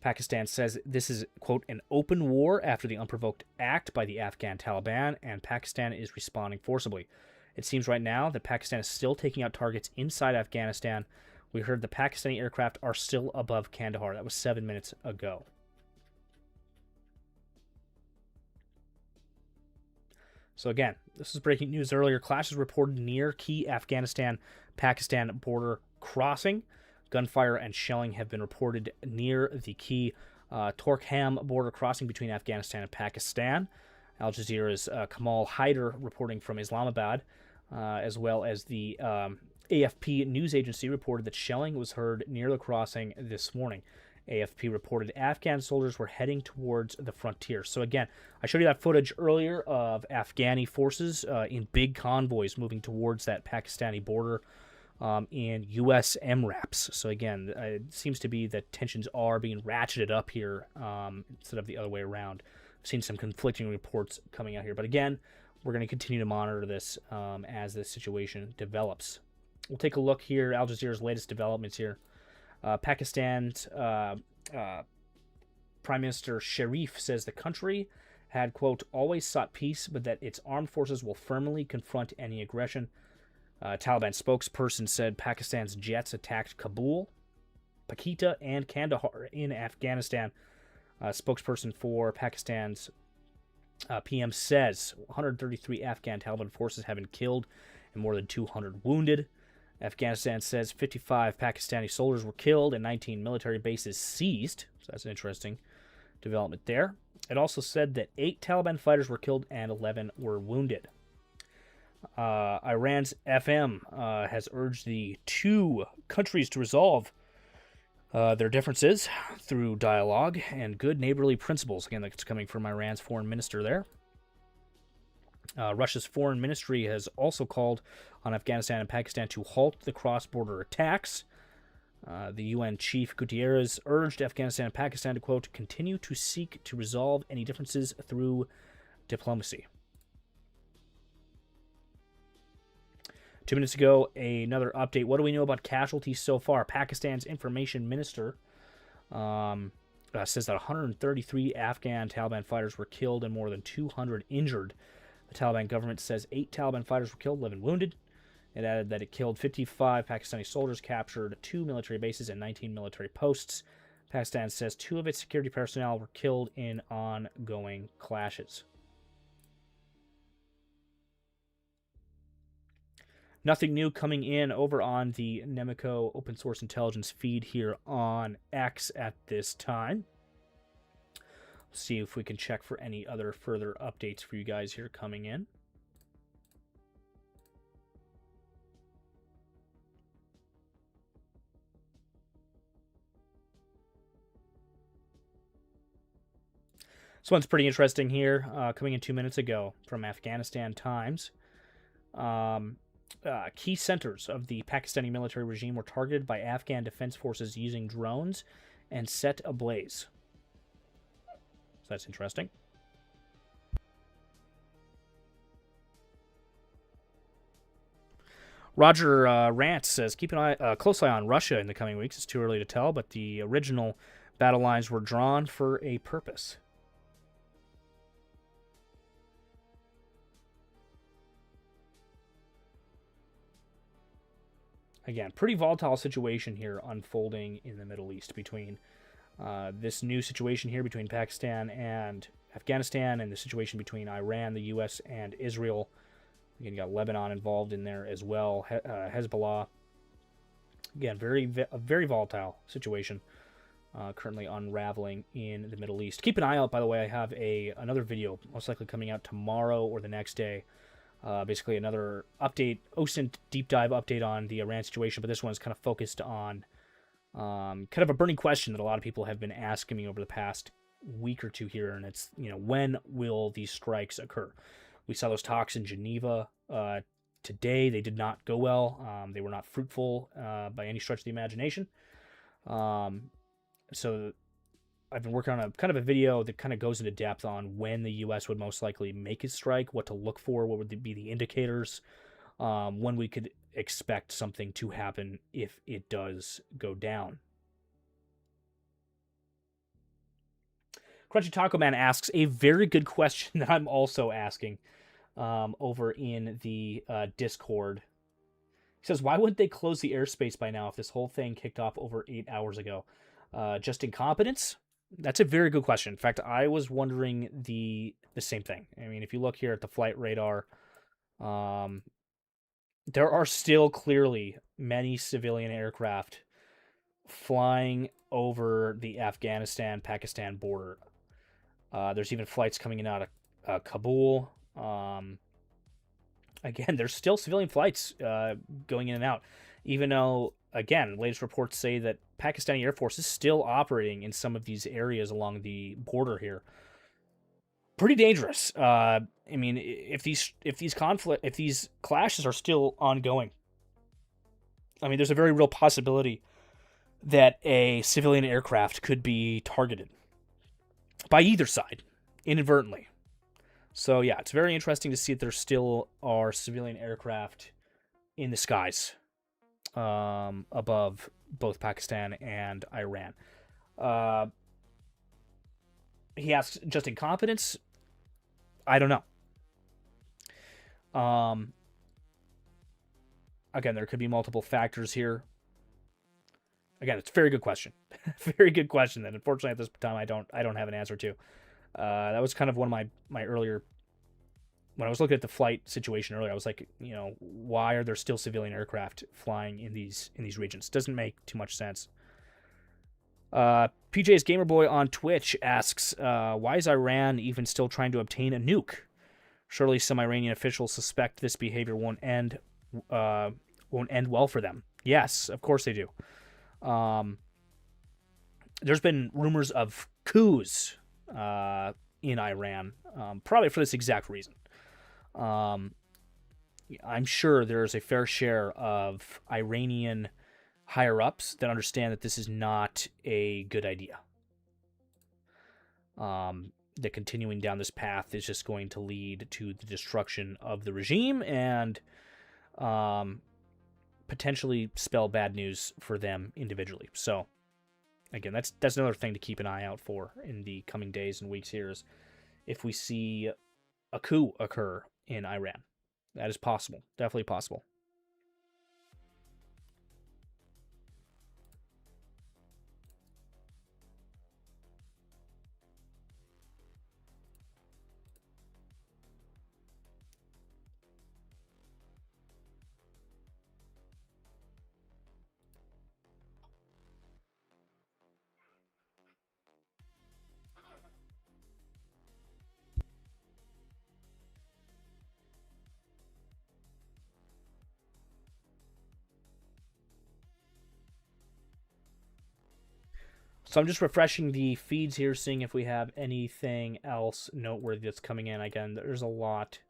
Pakistan says this is, quote, an open war after the unprovoked act by the Afghan Taliban, and Pakistan is responding forcibly. It seems right now that Pakistan is still taking out targets inside Afghanistan. We heard the Pakistani aircraft are still above Kandahar. That was 7 minutes ago. So again, this is breaking news earlier. Clashes reported near key Afghanistan-Pakistan border crossing. Gunfire and shelling have been reported near the key Torkham border crossing between Afghanistan and Pakistan. Al Jazeera's Kamal Haider reporting from Islamabad, as well as the AFP news agency reported that shelling was heard near the crossing this morning. AFP reported Afghan soldiers were heading towards the frontier. So again, I showed you that footage earlier of Afghani forces in big convoys moving towards that Pakistani border in U.S. MRAPs. So again, it seems to be that tensions are being ratcheted up here instead of the other way around. I've seen some conflicting reports coming out here. But again, we're going to continue to monitor this as this situation develops. We'll take a look here. Al Jazeera's latest developments here. Pakistan's Prime Minister Sharif says the country had, quote, always sought peace, but that its armed forces will firmly confront any aggression. Taliban spokesperson said Pakistan's jets attacked Kabul, Pakita, and Kandahar in Afghanistan. Spokesperson for Pakistan's PM says 133 Afghan Taliban forces have been killed and more than 200 wounded. Afghanistan says 55 Pakistani soldiers were killed and 19 military bases seized. So that's an interesting development there. It also said that 8 Taliban fighters were killed and 11 were wounded. Iran's FM has urged the two countries to resolve their differences through dialogue and good neighborly principles. Again, that's coming from Iran's foreign minister there. Russia's foreign ministry has also called on Afghanistan and Pakistan to halt the cross-border attacks. The UN chief Gutierrez urged Afghanistan and Pakistan to, quote, continue to seek to resolve any differences through diplomacy. 2 minutes ago, another update. What do we know about casualties so far? Pakistan's information minister says that 133 Afghan Taliban fighters were killed and more than 200 injured. The Taliban government says 8 Taliban fighters were killed, 11 wounded. It added that it killed 55 Pakistani soldiers, captured 2 military bases and 19 military posts. Pakistan says 2 of its security personnel were killed in ongoing clashes. Nothing new coming in over on the Nemico open source intelligence feed here on X at this time. Let's see if we can check for any other further updates for you guys here coming in. This one's pretty interesting here, coming in 2 minutes ago from Afghanistan Times. Key centers of the Pakistani military regime were targeted by Afghan defense forces using drones and set ablaze. So that's interesting. Roger Rantz says, keep an eye, close eye on Russia in the coming weeks. It's too early to tell, but the original battle lines were drawn for a purpose. Again, pretty volatile situation here unfolding in the Middle East between this new situation here between Pakistan and Afghanistan and the situation between Iran, the U.S., and Israel. Again, you got Lebanon involved in there as well, Hezbollah. Again, a very volatile situation currently unraveling in the Middle East. Keep an eye out, by the way. I have another video most likely coming out tomorrow or the next day. Basically another update, OSINT deep dive update on the Iran situation, but this one is kind of focused on kind of a burning question that a lot of people have been asking me over the past week or two here, and it's, when will these strikes occur? We saw those talks in Geneva today. They did not go well. They were not fruitful by any stretch of the imagination. So I've been working on a kind of a video that kind of goes into depth on when the U.S. would most likely make a strike, what to look for, what would be the indicators, when we could expect something to happen if it does go down. Crunchy Taco Man asks a very good question that I'm also asking over in the Discord. He says, why wouldn't they close the airspace by now if this whole thing kicked off over 8 hours ago? Just incompetence? That's a very good question. In fact, I was wondering the same thing. I mean, if you look here at the flight radar, there are still clearly many civilian aircraft flying over the Afghanistan-Pakistan border. There's even flights coming in out of Kabul. Again, there's still civilian flights going in and out, even though, again, latest reports say that Pakistani Air Force is still operating in some of these areas along the border here. Pretty dangerous. I mean, if these clashes are still ongoing, I mean, there's a very real possibility that a civilian aircraft could be targeted by either side inadvertently. So yeah, it's very interesting to see that there still are civilian aircraft in the skies above both Pakistan and Iran. He asks, just incompetence? I don't know. Again, there could be multiple factors here. Again, it's a very good question. Very good question that unfortunately at this time I don't have an answer to. That was kind of one of my earlier, when I was looking at the flight situation earlier, I was like, why are there still civilian aircraft flying in these regions? Doesn't make too much sense. PJ's Gamerboy on Twitch asks, why is Iran even still trying to obtain a nuke? Surely some Iranian officials suspect this behavior won't end well for them. Yes, of course they do. There's been rumors of coups in Iran, probably for this exact reason. I'm sure there's a fair share of Iranian higher-ups that understand that this is not a good idea. That continuing down this path is just going to lead to the destruction of the regime and potentially spell bad news for them individually. So, again, that's another thing to keep an eye out for in the coming days and weeks here is if we see a coup occur in Iran. That is possible. Definitely possible. So I'm just refreshing the feeds here, seeing if we have anything else noteworthy that's coming in. Again, there's a lot.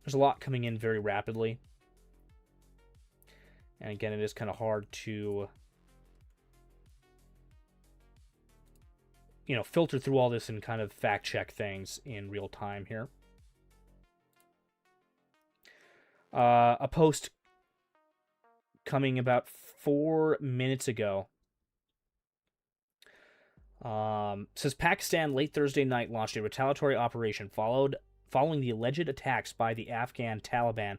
There's a lot coming in very rapidly. And again, it is kind of hard to, filter through all this and kind of fact check things in real time here. A post coming about 4 minutes ago says Pakistan late Thursday night launched a retaliatory operation following the alleged attacks by the Afghan Taliban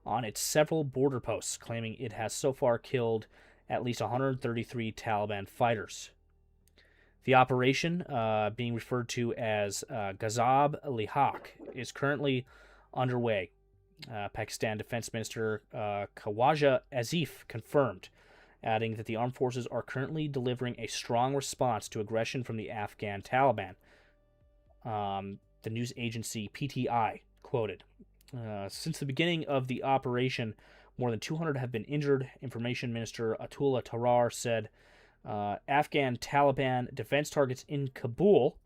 on its several border posts, claiming it has so far killed at least 133 Taliban fighters. The operation, being referred to as Ghazab-ul-Haq, is currently underway. Pakistan Defense Minister Khawaja Asif confirmed, adding that the armed forces are currently delivering a strong response to aggression from the Afghan Taliban. The news agency PTI quoted, since the beginning of the operation, more than 200 have been injured. Information Minister Atullah Tarar said Afghan Taliban defense targets in Kabul,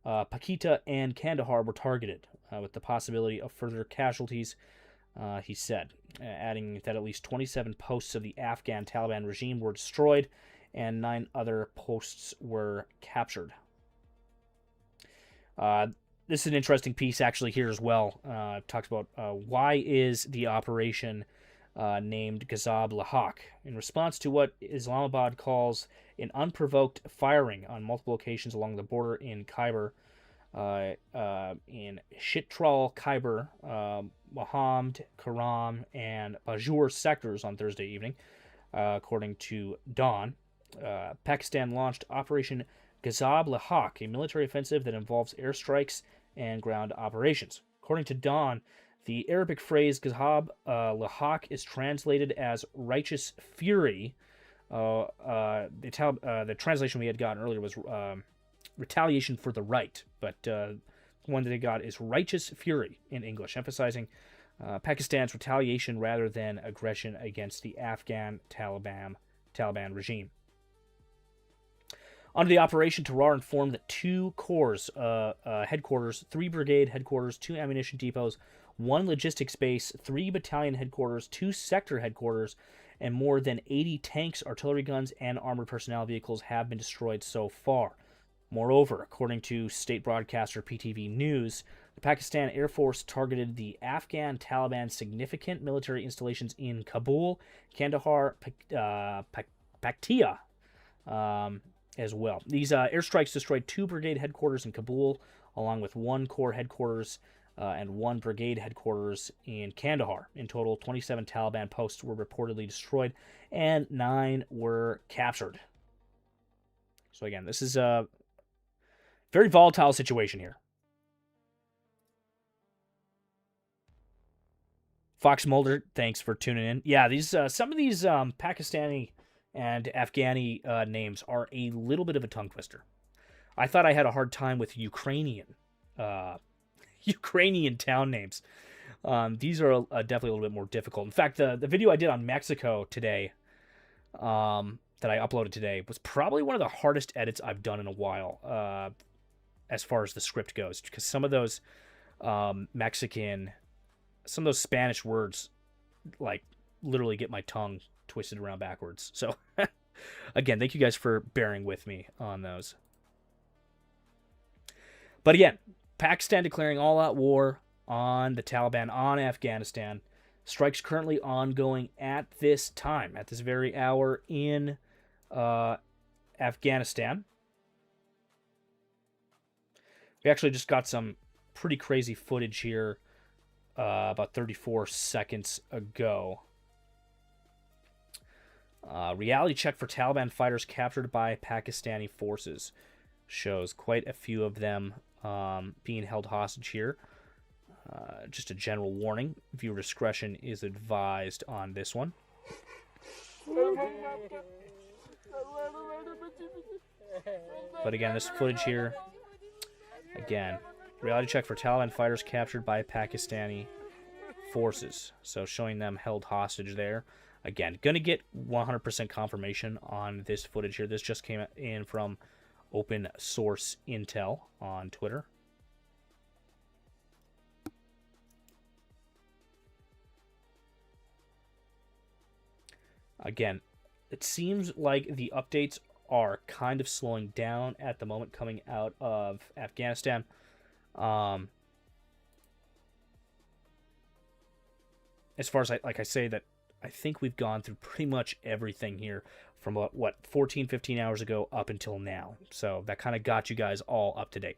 Pakita, and Kandahar were targeted, with the possibility of further casualties, he said, adding that at least 27 posts of the Afghan Taliban regime were destroyed and 9 other posts were captured. This is an interesting piece actually here as well. It talks about why is the operation named Ghazab-ul-Haq in response to what Islamabad calls an unprovoked firing on multiple occasions along the border in Khyber, in Chitral, Khyber, Muhammad, Karam, and Bajur sectors on Thursday evening, according to Dawn. Pakistan launched Operation Ghazab-ul-Haq, a military offensive that involves airstrikes and ground operations. According to Dawn, the Arabic phrase Ghazab-ul-Haq is translated as righteous fury. The translation we had gotten earlier was retaliation for the right, but the one that they got is righteous fury in English, emphasizing Pakistan's retaliation rather than aggression against the Afghan Taliban regime. Under the operation, Tarar informed that 2 corps headquarters, 3 brigade headquarters, 2 ammunition depots, 1 logistics base, 3 battalion headquarters, 2 sector headquarters, and more than 80 tanks, artillery guns, and armored personnel vehicles have been destroyed so far. Moreover, according to state broadcaster PTV News, the Pakistan Air Force targeted the Afghan Taliban significant military installations in Kabul, Kandahar, Paktia, as well. These airstrikes destroyed 2 brigade headquarters in Kabul, along with 1 corps headquarters and 1 brigade headquarters in Kandahar. In total, 27 Taliban posts were reportedly destroyed, and 9 were captured. So again, this is a very volatile situation here. Fox Mulder, thanks for tuning in. Yeah, these some of these Pakistani and Afghani names are a little bit of a tongue twister. I thought I had a hard time with Ukrainian town names. These are definitely a little bit more difficult. In fact, the video I did on Mexico today, that I uploaded today, was probably one of the hardest edits I've done in a while, as far as the script goes, because some of those some of those Spanish words, like, literally get my tongue twisted around backwards. So, again, thank you guys for bearing with me on those. But again, Pakistan declaring all-out war on the Taliban on Afghanistan. Strikes currently ongoing at this time, at this very hour in Afghanistan. We actually just got some pretty crazy footage here about 34 seconds ago. Reality check for Taliban fighters captured by Pakistani forces. Shows quite a few of them being held hostage here. Just a general warning, viewer discretion is advised on this one. But again, this footage here, again, reality check for Taliban fighters captured by Pakistani forces. So showing them held hostage there. Again, going to get 100% confirmation on this footage here. This just came in from open source intel on Twitter. Again, it seems like the updates are kind of slowing down at the moment coming out of Afghanistan. As far as I say that I think we've gone through pretty much everything here from what 14, 15 hours ago up until now. So that kind of got you guys all up to date.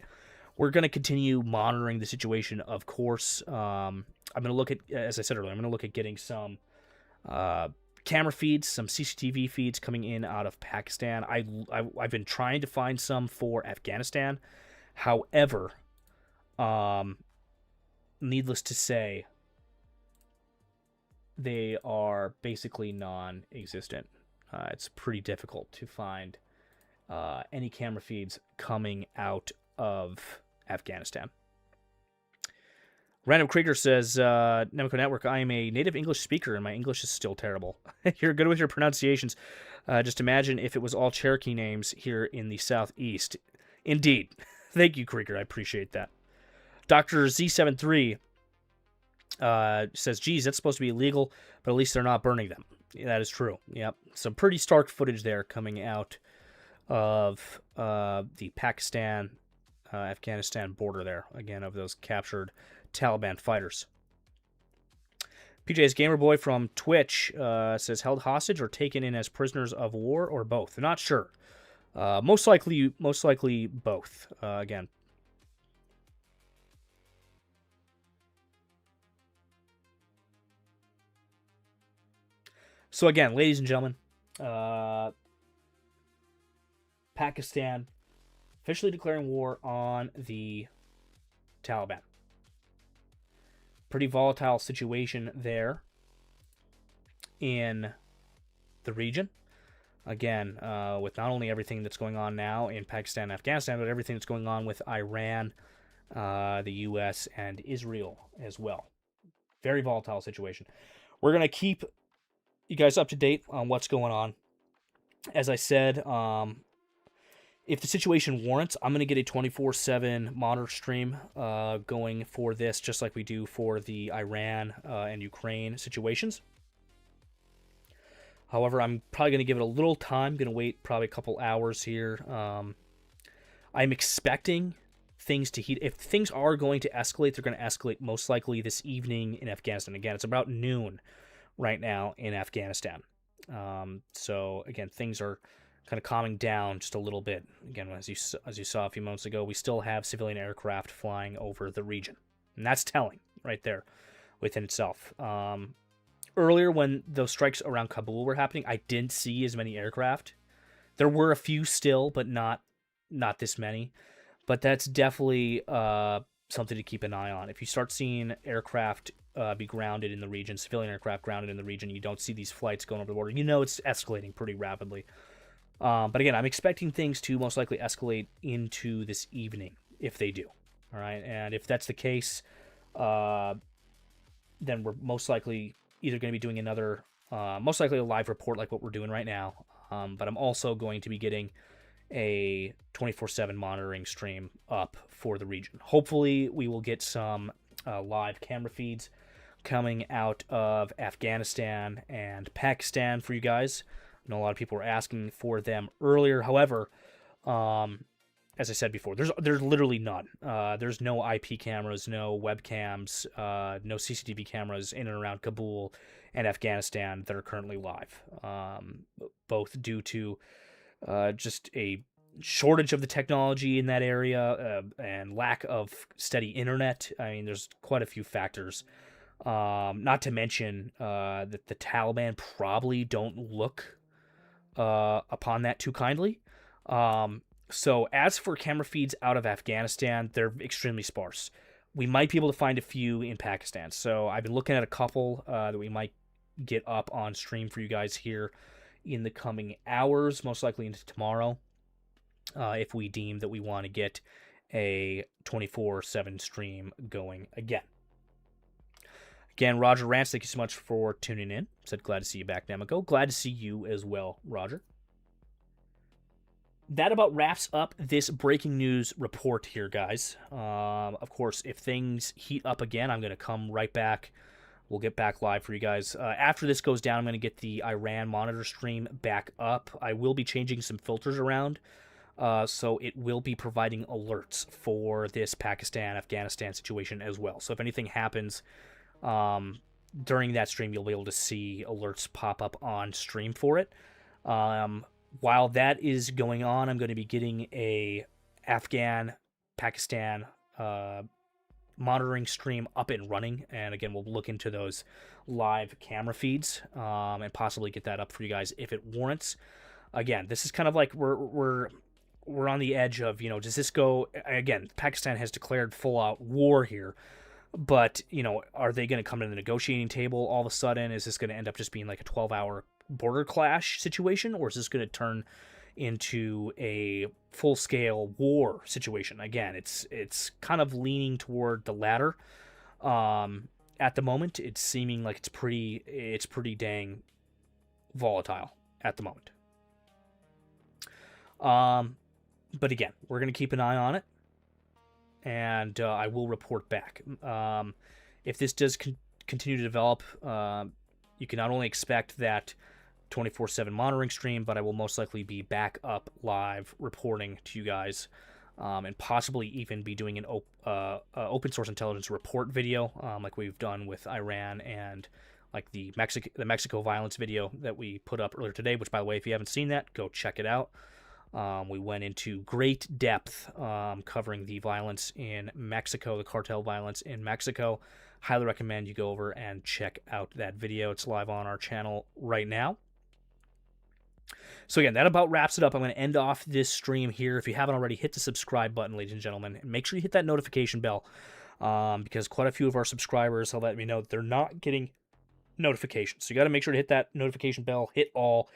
We're going to continue monitoring the situation, of course. I'm going to look at, as I said earlier, I'm going to look at getting some camera feeds, some CCTV feeds coming in out of Pakistan. I've been trying to find some for Afghanistan. However, needless to say, they are basically non-existent. It's pretty difficult to find any camera feeds coming out of Afghanistan. Random Krieger says, Nemico Network, I am a native English speaker and my English is still terrible. You're good with your pronunciations. Just imagine if it was all Cherokee names here in the southeast. Indeed. Thank you, Krieger. I appreciate that. Dr. Z73 says, geez, that's supposed to be illegal, but at least they're not burning them. Yeah, that is true. Yep. Some pretty stark footage there coming out of the Pakistan, Afghanistan border there. Again, of those captured Taliban fighters. PJ's Gamerboy from Twitch says, held hostage or taken in as prisoners of war or both? Not sure. Most likely both. Again. So again, ladies and gentlemen, Pakistan officially declaring war on the Taliban. Pretty volatile situation there in the region. Again, with not only everything that's going on now in Pakistan and Afghanistan, but everything that's going on with Iran, the U.S., and Israel as well. Very volatile situation. We're going to keep you guys up to date on what's going on. As I said, if the situation warrants, I'm going to get a 24/7 monitor stream going for this, just like we do for the Iran and Ukraine situations. However, I'm probably going to give it a little time. I'm going to wait probably a couple hours here. I'm expecting things to heat. If things are going to escalate, they're going to escalate most likely this evening in Afghanistan. Again, it's about noon right now in Afghanistan. So again, things are kind of calming down just a little bit. Again, as you saw a few moments ago, we still have civilian aircraft flying over the region, and that's telling right there within itself. Earlier, when those strikes around Kabul were happening, I didn't see as many aircraft. There were a few still, but not this many. But that's definitely something to keep an eye on. If you start seeing aircraft be grounded in the region, civilian aircraft grounded in the region, you don't see these flights going over the border, you know it's escalating pretty rapidly. But again, I'm expecting things to most likely escalate into this evening, if they do. All right, and if that's the case, then we're most likely either going to be doing another, most likely a live report like what we're doing right now. But I'm also going to be getting a 24/7 monitoring stream up for the region. Hopefully, we will get some live camera feeds coming out of Afghanistan and Pakistan for you guys. I know a lot of people were asking for them earlier. However, as I said before, there's literally none. There's no IP cameras, no webcams, no CCTV cameras in and around Kabul and Afghanistan that are currently live. Both due to just a shortage of the technology in that area and lack of steady internet. I mean, there's quite a few factors. Not to mention that the Taliban probably don't look upon that too kindly. So as for camera feeds out of Afghanistan, they're extremely sparse. We might be able to find a few in Pakistan. So I've been looking at a couple that we might get up on stream for you guys here in the coming hours, most likely into tomorrow, if we deem that we want to get a 24/7 stream going again. Again, Roger Rance, thank you so much for tuning in. Said glad to see you back, Nemico. Glad to see you as well, Roger. That about wraps up this breaking news report here, guys. Of course, if things heat up again, I'm going to come right back. We'll get back live for you guys. After this goes down, I'm going to get the Iran monitor stream back up. I will be changing some filters around, so it will be providing alerts for this Pakistan-Afghanistan situation as well. So if anything happens during that stream, you'll be able to see alerts pop up on stream for it. While that is going on, I'm going to be getting a Afghan-Pakistan monitoring stream up and running, and again, we'll look into those live camera feeds and possibly get that up for you guys if it warrants. Again, this is kind of like we're on the edge of, you know, does this go again? Pakistan has declared full-out war here, but you know, are they going to come to the negotiating table all of a sudden? Is this going to end up just being like a 12-hour border clash situation, or is this going to turn into a full-scale war situation? Again, it's kind of leaning toward the latter. At the moment, it's seeming like it's pretty dang volatile at the moment. But again, we're going to keep an eye on it, and I will report back. If this does continue to develop, you can not only expect that 24/7 monitoring stream, but I will most likely be back up live reporting to you guys, and possibly even be doing an open source intelligence report video, like we've done with Iran and like the Mexico violence video that we put up earlier today, which, by the way, if you haven't seen that, go check it out. We went into great depth covering the violence in Mexico, the cartel violence in Mexico. Highly recommend you go over and check out that video. It's live on our channel right now. So again, that about wraps it up. I'm going to end off this stream here. If you haven't already, hit the subscribe button, ladies and gentlemen, and make sure you hit that notification bell, because quite a few of our subscribers have let me know that they're not getting notifications. So you got to make sure to hit that notification bell, hit all,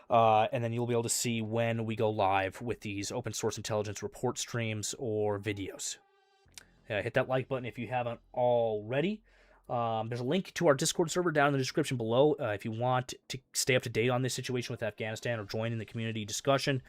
and then you'll be able to see when we go live with these open source intelligence report streams or videos. Hit that like button if you haven't already. There's a link to our Discord server down in the description below. If you want to stay up to date on this situation with Afghanistan or join in the community discussion,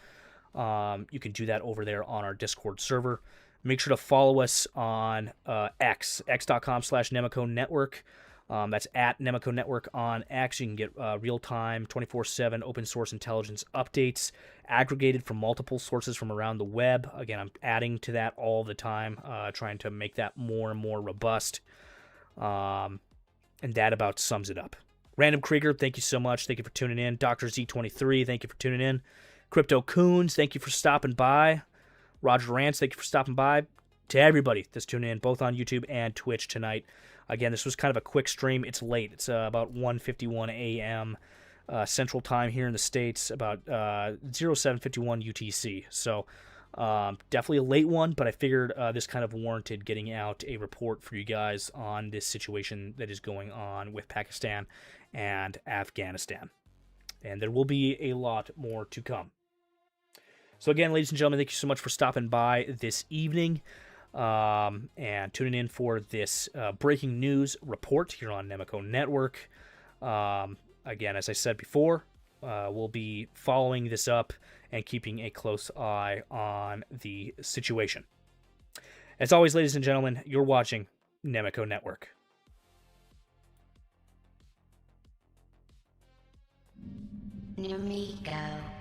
you can do that over there on our Discord server. Make sure to follow us on x.com/Nemico Network. That's at Nemico Network on X. You can get real-time, 24/7 open source intelligence updates aggregated from multiple sources from around the web. Again, I'm adding to that all the time, trying to make that more and more robust. And that about sums it up. Random Krieger, thank you so much. Thank you for tuning in. Dr. Z23, thank you for tuning in. Crypto Coons, thank you for stopping by. Roger Rance, thank you for stopping by. To everybody that's tuning in, both on YouTube and Twitch tonight. Again, this was kind of a quick stream. It's late. It's about 1:51 a.m. Central Time here in the States, about 07:51 UTC. So definitely a late one, but I figured this kind of warranted getting out a report for you guys on this situation that is going on with Pakistan and Afghanistan. And there will be a lot more to come. So again, ladies and gentlemen, thank you so much for stopping by this evening and tuning in for this breaking news report here on Nemico Network. Again, as I said before, we'll be following this up and keeping a close eye on the situation. As always, ladies and gentlemen, you're watching Nemico Network. Nemico.